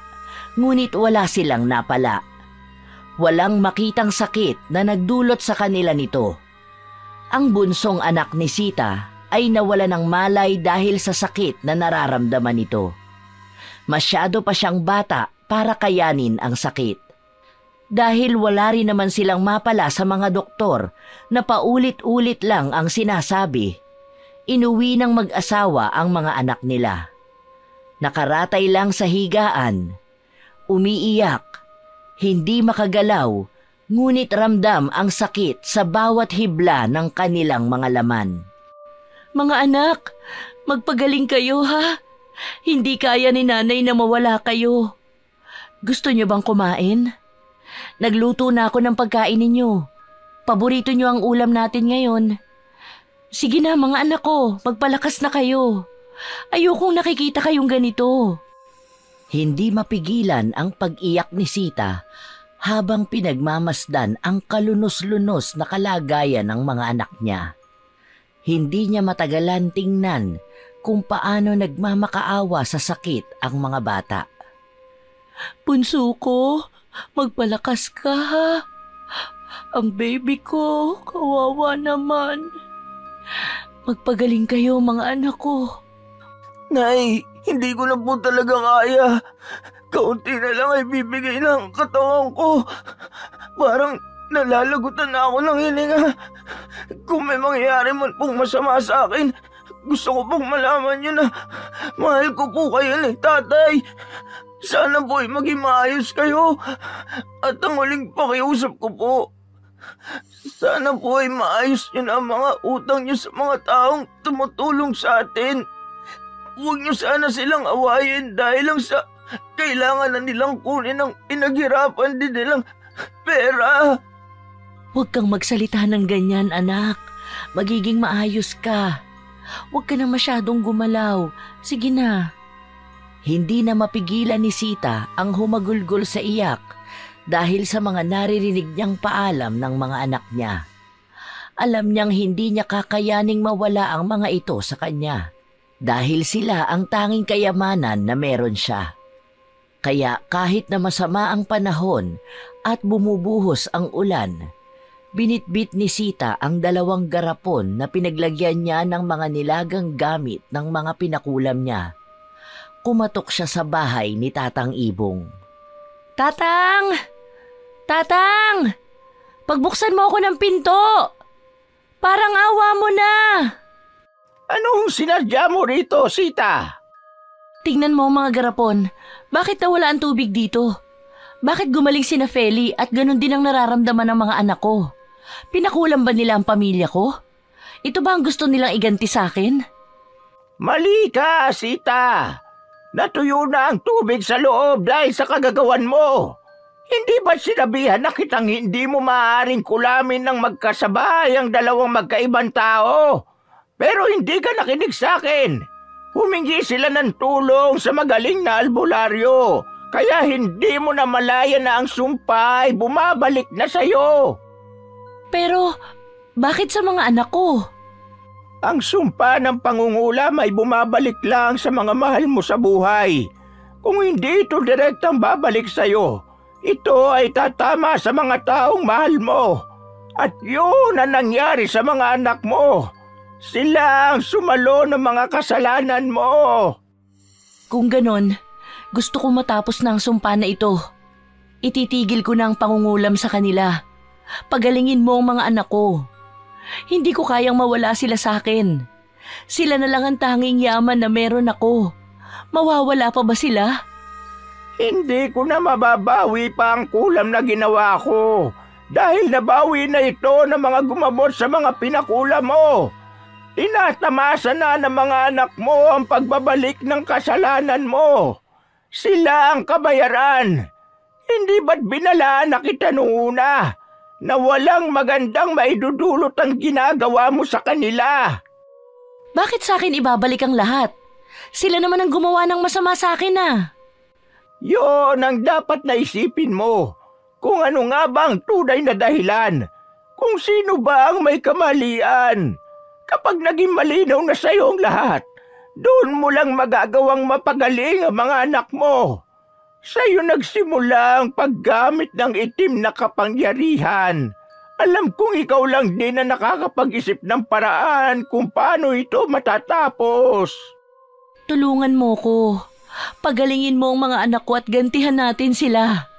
ngunit wala silang napala. Walang makitang sakit na nagdulot sa kanila nito. Ang bunsong anak ni Sita ay nawala ng malay dahil sa sakit na nararamdaman nito. Masyado pa siyang bata para kayanin ang sakit. Dahil wala rin naman silang mapala sa mga doktor na paulit-ulit lang ang sinasabi, inuwi ng mag-asawa ang mga anak nila. Nakaratay lang sa higaan, umiiyak, hindi makagalaw, ngunit ramdam ang sakit sa bawat hibla ng kanilang mga laman. Mga anak, magpagaling kayo ha. Hindi kaya ni nanay na mawala kayo. Gusto niyo bang kumain? Nagluto na ako ng pagkain ninyo. Paborito niyo ang ulam natin ngayon. Sige na mga anak ko, magpalakas na kayo. Ayokong nakikita kayong ganito. Hindi mapigilan ang pag-iyak ni Sita habang pinagmamasdan ang kalunos-lunos na kalagayan ng mga anak niya. Hindi niya matagalan tingnan kung paano nagmamakaawa sa sakit ang mga bata. Punso ko, magpalakas ka ha. Ang baby ko, kawawa naman. Magpagaling kayo mga anak ko. Nay, hindi ko na po talaga kaya. Kaunti na lang ay bibigay ng katawan ko. Parang nalalagutan na ako ng hininga. Kung may mangyayari man pong masama sa akin, gusto ko pong malaman nyo na mahal ko po kayo ni tatay. Sana po ay maging maayos kayo. At ang huling pakiusap ko po, sana po ay maayos nyo na ang mga utang nyo sa mga taong tumutulong sa atin. Huwag nyo sana silang awayin dahil lang sa kailangan na nilang kunin ang pinaghirapan din nilang pera. Huwag kang magsalita ng ganyan, anak. Magiging maayos ka. Huwag ka na masyadong gumalaw. Sige na. Hindi na mapigilan ni Sita ang humagulgol sa iyak dahil sa mga naririnig niyang paalam ng mga anak niya. Alam niyang hindi niya kakayaning mawala ang mga ito sa kanya dahil sila ang tanging kayamanan na meron siya. Kaya kahit na masama ang panahon at bumubuhos ang ulan, binitbit ni Sita ang 2 garapon na pinaglagyan niya ng mga nilagang gamit ng mga pinakulam niya. Kumatok siya sa bahay ni Tatang Ibong. Tatang! Tatang! Pagbuksan mo ako ng pinto! Parang awa mo na! Anong sinadya mo rito, Sita? Tingnan mo mga garapon, bakit nawala ang tubig dito? Bakit gumaling sina Feli at ganun din ang nararamdaman ng mga anak ko? Pinakulam ba nila ang pamilya ko? Ito ba ang gusto nilang iganti sa akin? Mali ka, Sita. Natuyo na ang tubig sa loob dahil sa kagagawan mo. Hindi ba sinabihan na kitang hindi mo maaaring kulamin ng magkasabay ang 2 magkaibang tao? Pero hindi ka nakinig sa akin. Humingi sila ng tulong sa magaling na albularyo. Kaya hindi mo na malaya na ang sumpa ay bumabalik na sa'yo. Pero bakit sa mga anak ko? Ang sumpa ng pangungulam ay bumabalik lang sa mga mahal mo sa buhay. Kung hindi ito direktang babalik sa'yo, ito ay tatama sa mga taong mahal mo. At yun ang nangyari sa mga anak mo. Sila ang sumalo ng mga kasalanan mo. Kung ganon, gusto ko matapos na ang sumpa na ito. Ititigil ko na ang pangungulam sa kanila. Pagalingin mo ang mga anak ko. Hindi ko kayang mawala sila sa akin. Sila na lang ang tanging yaman na meron ako. Mawawala pa ba sila? Hindi ko na mababawi pa ang kulam na ginawa ko. Dahil nabawi na ito ng mga gumamot sa mga pinakulam mo. Tinatamasa na ng mga anak mo ang pagbabalik ng kasalanan mo. Sila ang kabayaran. Hindi ba't binalaan na kita noong una na walang magandang maidudulot ang ginagawa mo sa kanila? Bakit sa akin ibabalik ang lahat? Sila naman ang gumawa ng masama sa akin Yon ang dapat na isipin mo. Kung ano nga ba ang tunay na dahilan? Kung sino ba ang may kamalian? Kapag naging malinaw na sa'yo ang lahat, doon mo lang magagawang mapagaling ang mga anak mo. Sa'yo nagsimula ang paggamit ng itim na kapangyarihan. Alam kong ikaw lang din na nakakapag-isip ng paraan kung paano ito matatapos. Tulungan mo ko. Pagalingin mo ang mga anak ko at gantihan natin sila.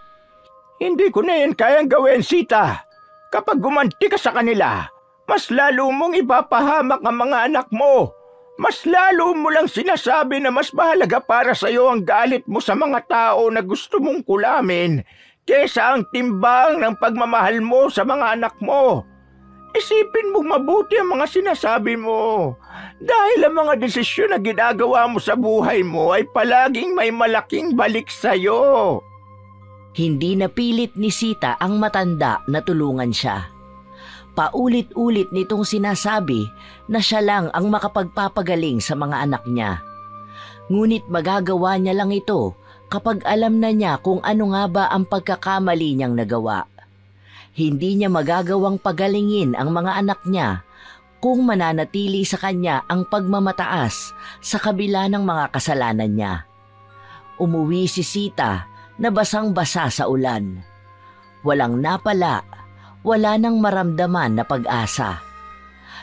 Hindi ko na yan kayang gawin, Sita. Kapag gumanti ka sa kanila, mas lalo mong ipapahamak ang mga anak mo. Mas lalo mo lang sinasabi na mas mahalaga para sa iyo ang galit mo sa mga tao na gusto mong kulamin kesa ang timbang ng pagmamahal mo sa mga anak mo. Isipin mong mabuti ang mga sinasabi mo. Dahil ang mga desisyon na ginagawa mo sa buhay mo ay palaging may malaking balik sa iyo. Hindi napilit ni Sita ang matanda na tulungan siya. Paulit-ulit nitong sinasabi na siya lang ang makapagpapagaling sa mga anak niya. Ngunit magagawa niya lang ito kapag alam na niya kung ano nga ba ang pagkakamali niyang nagawa. Hindi niya magagawang pagalingin ang mga anak niya kung mananatili sa kanya ang pagmamataas sa kabila ng mga kasalanan niya. Umuwi si Sita na basang-basa sa ulan. Walang napala, wala nang maramdaman na pag-asa.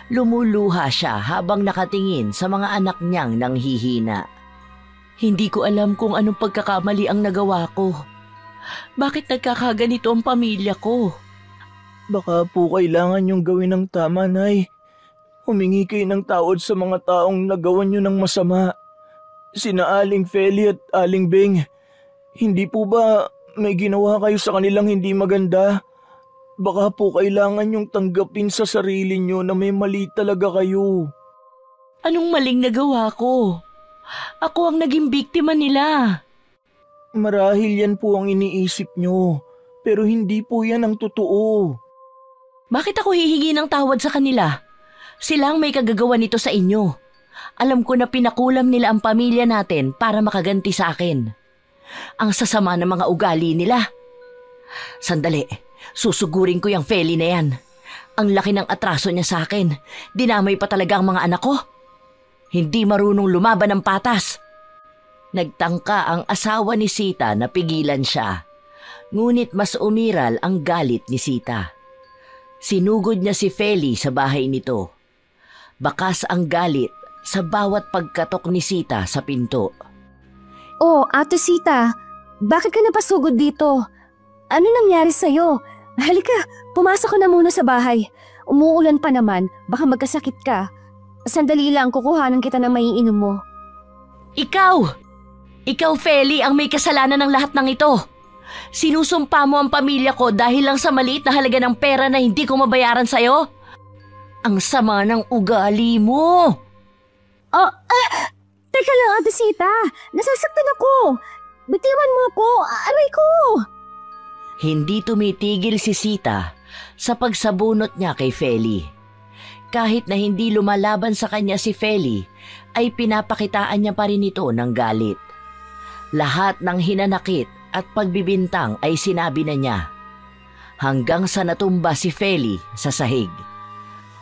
Lumuluha siya habang nakatingin sa mga anak niyang nanghihina. Hindi ko alam kung anong pagkakamali ang nagawa ko. Bakit nagkakaganito ang pamilya ko? Baka po kailangan yung gawin ng tama, Nay. Humingi kayo ng tawad sa mga taong nagawan nyo ng masama. Sina Aling Feli at Aling Bing. Hindi po ba may ginawa kayo sa kanilang hindi maganda? Baka po kailangan yung tanggapin sa sarili nyo na may mali talaga kayo. Anong maling nagawa ko? Ako ang naging biktima nila. Marahil yan po ang iniisip nyo, pero hindi po yan ang totoo. Bakit ako hihingi ng tawad sa kanila? Sila ang may kagagawa nito sa inyo. Alam ko na pinakulam nila ang pamilya natin para makaganti sa akin. Ang sasama ng mga ugali nila. Sandali, susugurin ko yung Feli na yan. Ang laki ng atraso niya sa akin. Dinamay pa talaga ang mga anak ko. Hindi marunong lumaban ng patas. Nagtangka ang asawa ni Sita na pigilan siya. Ngunit mas umiral ang galit ni Sita. Sinugod niya si Feli sa bahay nito. Bakas ang galit sa bawat pagkatok ni Sita sa pinto. Oh, Ate Sita, bakit ka napasugod dito? Ano nangyari sa'yo? Halika, pumasok ka na muna sa bahay. Umuulan pa naman, baka magkasakit ka. Sandali lang, kukuhanan kita ng maiinom mo. Ikaw Feli ang may kasalanan ng lahat ng ito. Sinusumpa mo ang pamilya ko dahil lang sa maliit na halaga ng pera na hindi ko mabayaran sa'yo? Ang sama ng ugali mo! Teka lang, Ate Sita. Nasasaktan ako. Bitiwan mo ako. Aray ko. Hindi tumitigil si Sita sa pagsabunot niya kay Feli. Kahit na hindi lumalaban sa kanya si Feli, ay pinapakitaan niya pa rin ito ng galit. Lahat ng hinanakit at pagbibintang ay sinabi na niya. Hanggang sa natumba si Feli sa sahig.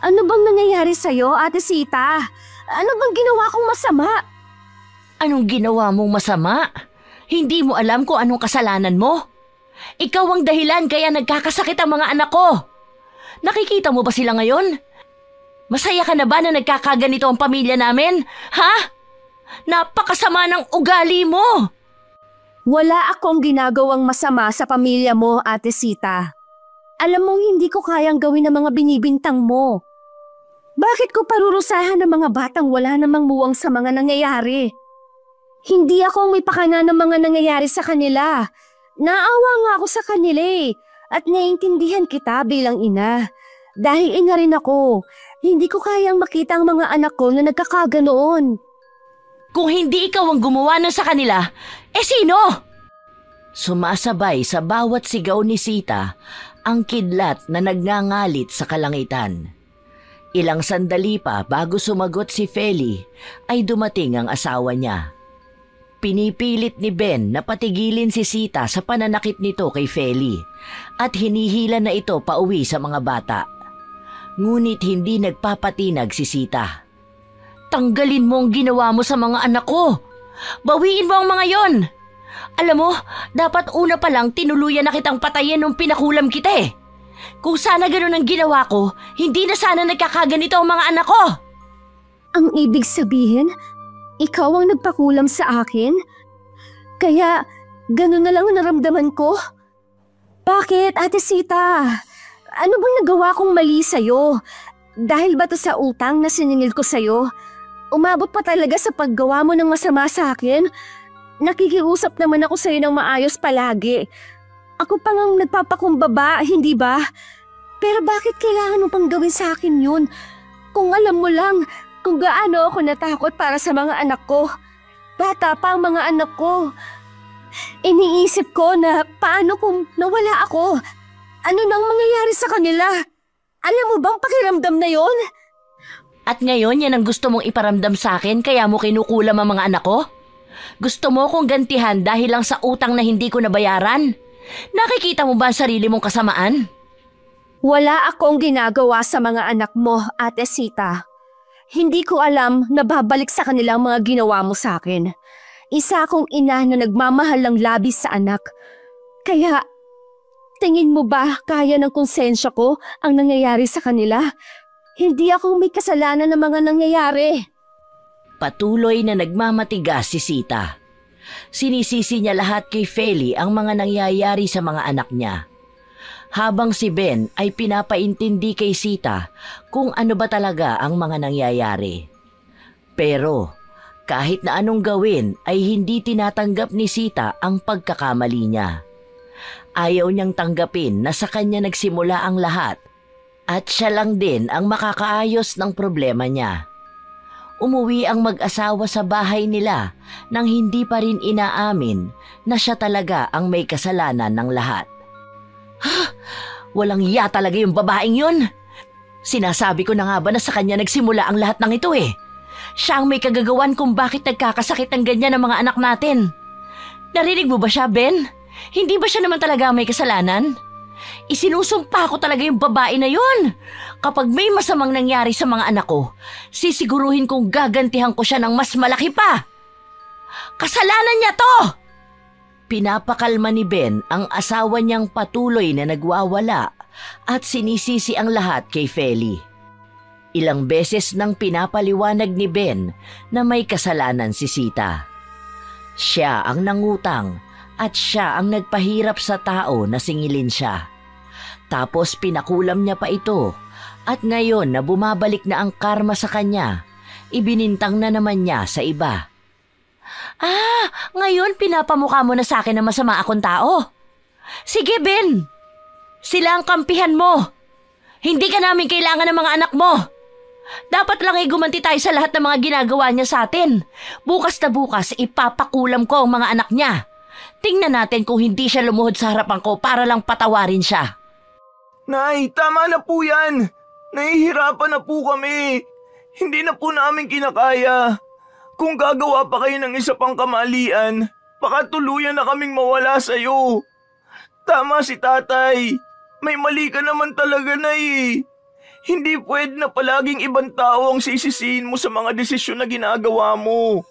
Ano bang nangyayari sa'yo, Ate Sita? Ano bang ginawa kong masama? Anong ginawa mong masama? Hindi mo alam kung anong kasalanan mo? Ikaw ang dahilan kaya nagkakasakit ang mga anak ko. Nakikita mo ba sila ngayon? Masaya ka na ba na nagkakaganito ang pamilya namin? Ha? Napakasama ng ugali mo! Wala akong ginagawang masama sa pamilya mo, Ate Sita. Alam mong hindi ko kayang gawin ang mga binibintang mo. Bakit ko parurusahan ng mga batang wala namang muwang sa mga nangyayari? Hindi ako ang may pakana ng mga nangyayari sa kanila. Naawa nga ako sa kanila at naiintindihan kita bilang ina. Dahil ina rin ako, hindi ko kayang makita ang mga anak ko na nagkakaganoon. Kung hindi ikaw ang gumawa nun sa kanila, sino? Sumasabay sa bawat sigaw ni Sita ang kidlat na nagngangalit sa kalangitan. Ilang sandali pa bago sumagot si Feli ay dumating ang asawa niya. Pinipilit ni Ben na patigilin si Sita sa pananakit nito kay Feli at hinihila na ito pauwi sa mga bata. Ngunit hindi nagpapatinag si Sita. Tanggalin mo ang ginawa mo sa mga anak ko. Bawiin mo ang mga yon. Alam mo, dapat una pa lang tinuluyan na kitang patayin nung pinakulam kita eh. Kung sana ganun ang ginawa ko, hindi na sana nagkakaganito ang mga anak ko. Ang ibig sabihin, ikaw ang nagpakulam sa akin? Kaya ganun na lang ang naramdaman ko? Bakit, Ate Sita? Ano bang nagawa kong mali sa'yo? Dahil ba to sa utang na siningil ko sa'yo? Umabot pa talaga sa paggawa mo ng masama sa akin? Nakikiusap naman ako sa'yo ng maayos palagi. Ako pa ngang nagpapakumbaba, hindi ba? Pero bakit kailangan mo pang gawin sa akin yun? Kung alam mo lang kung gaano ako natakot para sa mga anak ko. Bata pa ang mga anak ko. Iniisip ko na paano kung nawala ako? Ano nang mangyayari sa kanila? Alam mo bang pakiramdam na yon? At ngayon yan ang gusto mong iparamdam sa akin kaya mo kinukulam ang mga anak ko? Gusto mo kong gantihan dahil lang sa utang na hindi ko nabayaran? Nakikita mo ba ang sarili mong kasamaan? Wala akong ginagawa sa mga anak mo, Ate Sita. Hindi ko alam na babalik sa kanilang mga ginawa mo sa akin. Isa akong ina na nagmamahal ng labis sa anak. Kaya, tingin mo ba kaya ng konsensya ko ang nangyayari sa kanila? Hindi ako may kasalanan ng mga nangyayari. Patuloy na nagmamatigas si Sita. Sinisisi niya lahat kay Feli ang mga nangyayari sa mga anak niya. Habang si Ben ay pinapaintindi kay Sita kung ano ba talaga ang mga nangyayari. Pero kahit na anong gawin ay hindi tinatanggap ni Sita ang pagkakamali niya. Ayaw niyang tanggapin na sa kanya nagsimula ang lahat at siya lang din ang makakaayos ng problema niya. Umuwi ang mag-asawa sa bahay nila nang hindi pa rin inaamin na siya talaga ang may kasalanan ng lahat. Walang iya talaga yung babaeng yun. Sinasabi ko na nga ba na sa kanya nagsimula ang lahat ng ito eh. Siya ang may kagagawan kung bakit nagkakasakit ng ganyan ng mga anak natin. Narinig mo ba siya, Ben? Hindi ba siya naman talaga may kasalanan? Isinusumpa ko talaga yung babae na yun. Kapag may masamang nangyari sa mga anak ko, sisiguruhin kong gagantihan ko siya ng mas malaki pa. Kasalanan niya to! Pinapakalma ni Ben ang asawa niyang patuloy na nagwawala at sinisisi ang lahat kay Feli. Ilang beses nang pinapaliwanag ni Ben na may kasalanan si Sita. Siya ang nangutang at siya ang nagpahirap sa tao na singilin siya. Tapos pinakulam niya pa ito at ngayon na bumabalik na ang karma sa kanya, ibinintang na naman niya sa iba. Ngayon pinapamukha mo na sa akin na masama akong tao. Sige, Ben. Sila ang kampihan mo. Hindi ka namin kailangan ng mga anak mo. Dapat lang ay gumanti tayo sa lahat ng mga ginagawa niya sa atin. Bukas na bukas ipapakulam ko ang mga anak niya. Tingnan natin kung hindi siya lumuhod sa harapan ko para lang patawarin siya. Nay, tama na po yan. Nahihirapan na po kami. Hindi na po namin kinakaya. Kung gagawa pa kayo ng isa pang kamalian, baka tuluyan na kaming mawala sa'yo. Tama si tatay. May mali ka naman talaga, Nay. Hindi pwede na palaging ibang tao ang sisisihin mo sa mga desisyon na ginagawa mo.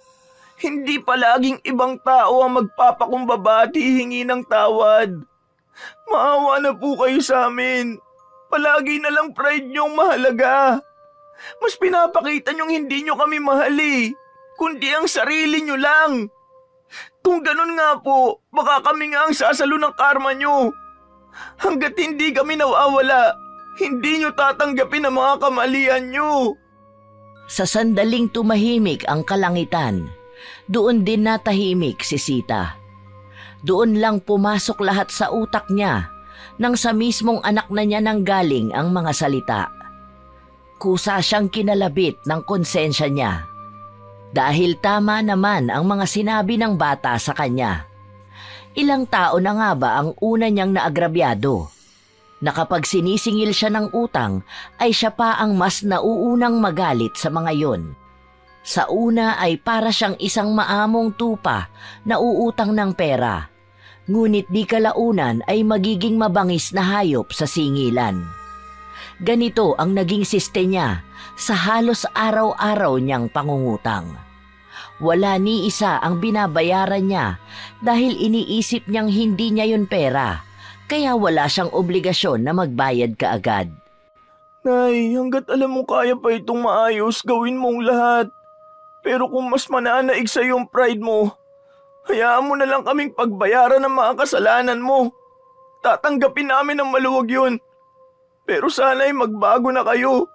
Hindi palaging ibang tao ang magpapakumbaba at hihingi ng tawad. Maawa na po kayo sa amin. Palagi na lang pride niyong mahalaga. Mas pinapakita niyong hindi niyo kami mahali, kundi ang sarili niyo lang. Kung ganun nga po, baka kami nga ang sasalo ng karma niyo. Hanggat hindi kami nawawala, hindi niyo tatanggapin ang mga kamalian niyo. Sa sandaling tumahimik ang kalangitan, doon din natahimik si Sita. Doon lang pumasok lahat sa utak niya nang sa mismong anak na niya nanggaling ang mga salita. Kusa siyang kinalabit ng konsensya niya. Dahil tama naman ang mga sinabi ng bata sa kanya. Ilang tao na nga ba ang una niyang naagrabyado? Na kapag sinisingil siya ng utang ay siya pa ang mas nauunang magalit sa mga yon. Sa una ay para siyang isang maamong tupa na uutang ng pera. Ngunit di kalaunan ay magiging mabangis na hayop sa singilan. Ganito ang naging siste niya sa halos araw-araw niyang pangungutang. Wala ni isa ang binabayaran niya dahil iniisip niyang hindi niya yun pera, kaya wala siyang obligasyon na magbayad kaagad. Nay, hanggat alam mo kaya pa itong maayos, gawin mong lahat. Pero kung mas mananaig sa iyong pride mo, hayaan mo na lang kaming pagbayaran ng mga kasalanan mo. Tatanggapin namin ang maluwag yun. Pero sana'y magbago na kayo.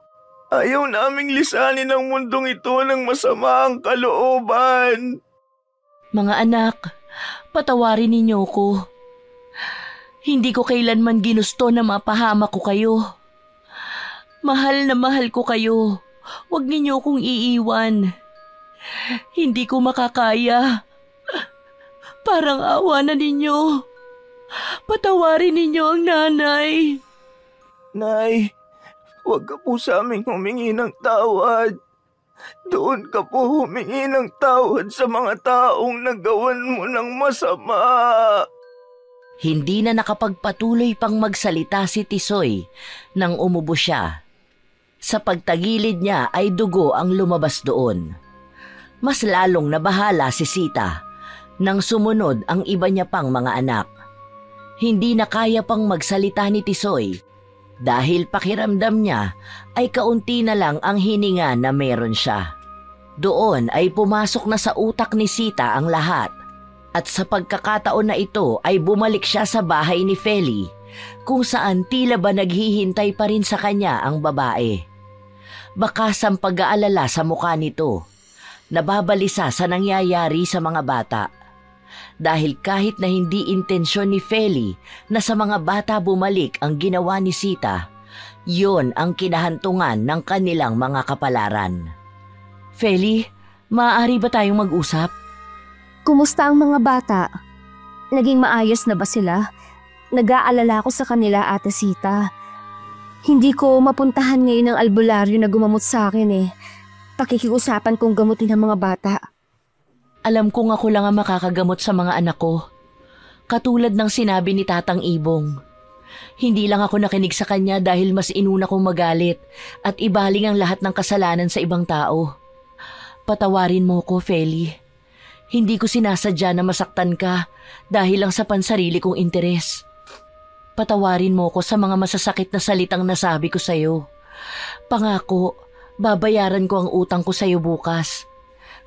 Ayaw naming lisanin ang mundong ito ng masama ang kalooban. Mga anak, patawarin ninyo ko. Hindi ko kailanman ginusto na mapahamak ko kayo. Mahal na mahal ko kayo. Huwag ninyo kong iiwan. Hindi ko makakaya. Parang awa na ninyo. Patawarin ninyo ang nanay. Nay, huwag ka po sa aming humingi ng tawad. Doon ka po humingi ng tawad sa mga taong nagawan mo ng masama. Hindi na nakapagpatuloy pang magsalita si Tisoy nang umubo siya. Sa pagtagilid niya ay dugo ang lumabas doon. Mas lalong nabahala si Sita nang sumunod ang iba niya pang mga anak. Hindi na kaya pang magsalita ni Tisoy dahil pakiramdam niya ay kaunti na lang ang hininga na meron siya. Doon ay pumasok na sa utak ni Sita ang lahat. At sa pagkakataon na ito ay bumalik siya sa bahay ni Feli kung saan tila ba naghihintay pa rin sa kanya ang babae. Bakas ang pag-aalala sa mukha nito. Nababalisa sa nangyayari sa mga bata. Dahil kahit na hindi intensyon ni Feli na sa mga bata bumalik ang ginawa ni Sita, yon ang kinahantungan ng kanilang mga kapalaran. Feli, maaari ba tayong mag-usap? Kumusta ang mga bata? Naging maayos na ba sila? Nag-aalala ko sa kanila, Ate Sita. Hindi ko mapuntahan ngayon ang albularyo na gumamot sa akin eh. Pakikiusapan kong gamutin ang mga bata. Alam kong ako lang ang makakagamot sa mga anak ko. Katulad ng sinabi ni Tatang Ibong. Hindi lang ako nakinig sa kanya dahil mas inuna kong magalit at ibaling ang lahat ng kasalanan sa ibang tao. Patawarin mo ko, Feli. Hindi ko sinasadya na masaktan ka dahil lang sa pansarili kong interes. Patawarin mo ko sa mga masasakit na salitang nasabi ko sa'yo. Pangako, babayaran ko ang utang ko sa'yo bukas.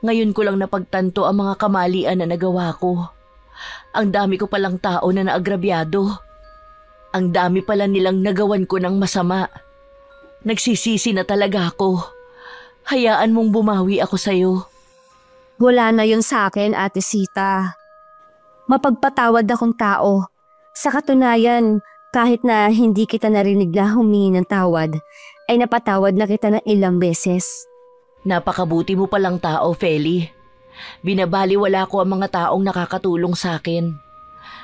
Ngayon ko lang napagtanto ang mga kamalian na nagawa ko. Ang dami ko palang tao na naagrabyado. Ang dami pala nilang nagawan ko ng masama. Nagsisisi na talaga ako. Hayaan mong bumawi ako sa'yo. Wala na yun sa akin, Ate Sita. Mapagpatawad akong tao. Sa katunayan, kahit na hindi kita narinig na humingi ng tawad, ay napatawad na kita ng ilang beses. Napakabuti mo palang tao, Feli. Binabaliwala ko ang mga taong nakakatulong sa akin.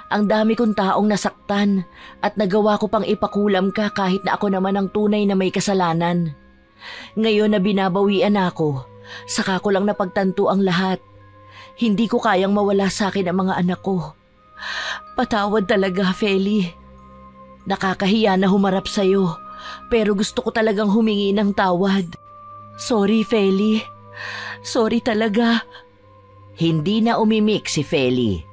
Ang dami kong taong nasaktan at nagawa ko pang ipakulam ka kahit na ako naman ang tunay na may kasalanan. Ngayon na binabawian ako, saka ko lang napagtanto ang lahat. Hindi ko kayang mawala sa akin ang mga anak ko. Patawad talaga, Feli. Nakakahiya na humarap sa'yo, pero gusto ko talagang humingi ng tawad. Sorry, Feli. Sorry talaga. Hindi na umimik si Feli.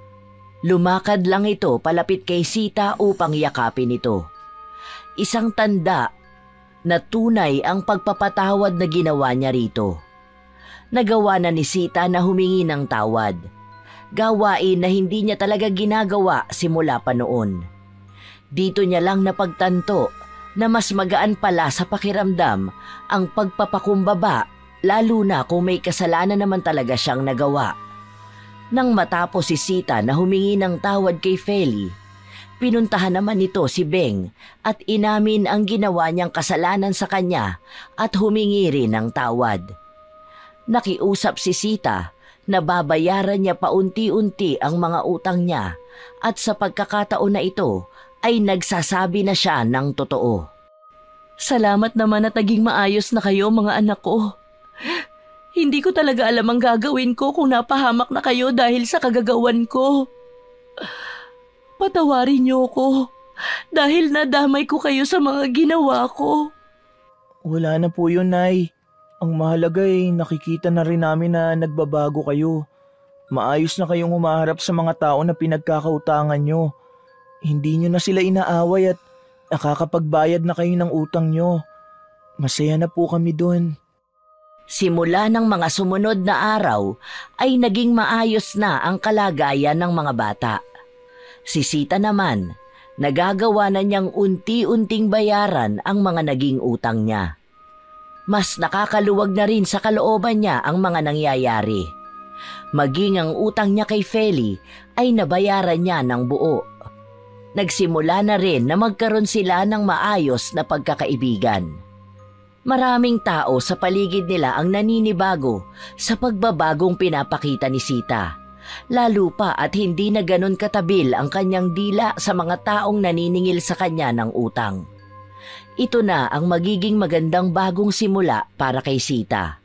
Lumakad lang ito palapit kay Sita upang yakapin ito. Isang tanda na tunay ang pagpapatawad na ginawa niya rito. Nagawa na ni Sita na humingi ng tawad. Gawain na hindi niya talaga ginagawa simula pa noon. Dito niya lang napagtanto na mas magaan pala sa pakiramdam ang pagpapakumbaba, lalo na kung may kasalanan naman talaga siyang nagawa. Nang matapos si Sita na humingi ng tawad kay Feli, pinuntahan naman nito si Beng at inamin ang ginawa niyang kasalanan sa kanya at humingi rin ng tawad. Nakiusap si Sita na babayaran niya paunti-unti ang mga utang niya at sa pagkakataon na ito ay nagsasabi na siya ng totoo. Salamat naman at naging maayos na kayo mga anak ko. Hindi ko talaga alam ang gagawin ko kung napahamak na kayo dahil sa kagagawan ko. Patawarin niyo ko dahil nadamay ko kayo sa mga ginawa ko. Wala na po yun, Nay. Ang mahalaga ay nakikita na rin namin na nagbabago kayo. Maayos na kayong humaharap sa mga tao na pinagkakautangan nyo. Hindi nyo na sila inaaway at nakakapagbayad na kayo ng utang nyo. Masaya na po kami dun. Simula ng mga sumunod na araw ay naging maayos na ang kalagayan ng mga bata. Si Sita naman, nagagawa na niyang unti-unting bayaran ang mga naging utang niya. Mas nakakaluwag na rin sa kalooban niya ang mga nangyayari. Maging ang utang niya kay Feli ay nabayaran niya ng buo. Nagsimula na rin na magkaroon sila ng maayos na pagkakaibigan. Maraming tao sa paligid nila ang naninibago sa pagbabagong pinapakita ni Sita. Lalo pa at hindi na ganon katabil ang kanyang dila sa mga taong naniningil sa kanya ng utang. Ito na ang magiging magandang bagong simula para kay Sita.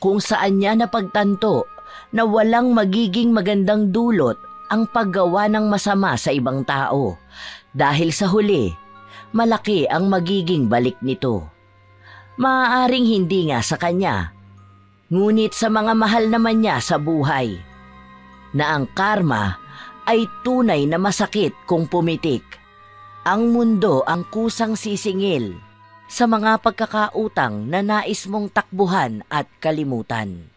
Kung saan niya napagtanto na walang magiging magandang dulot ang paggawa ng masama sa ibang tao. Dahil sa huli, malaki ang magiging balik nito. Maaaring hindi nga sa kanya, ngunit sa mga mahal naman niya sa buhay, na ang karma ay tunay na masakit kung pumitik. Ang mundo ang kusang sisingil sa mga pagkakautang na nais mong takbuhan at kalimutan.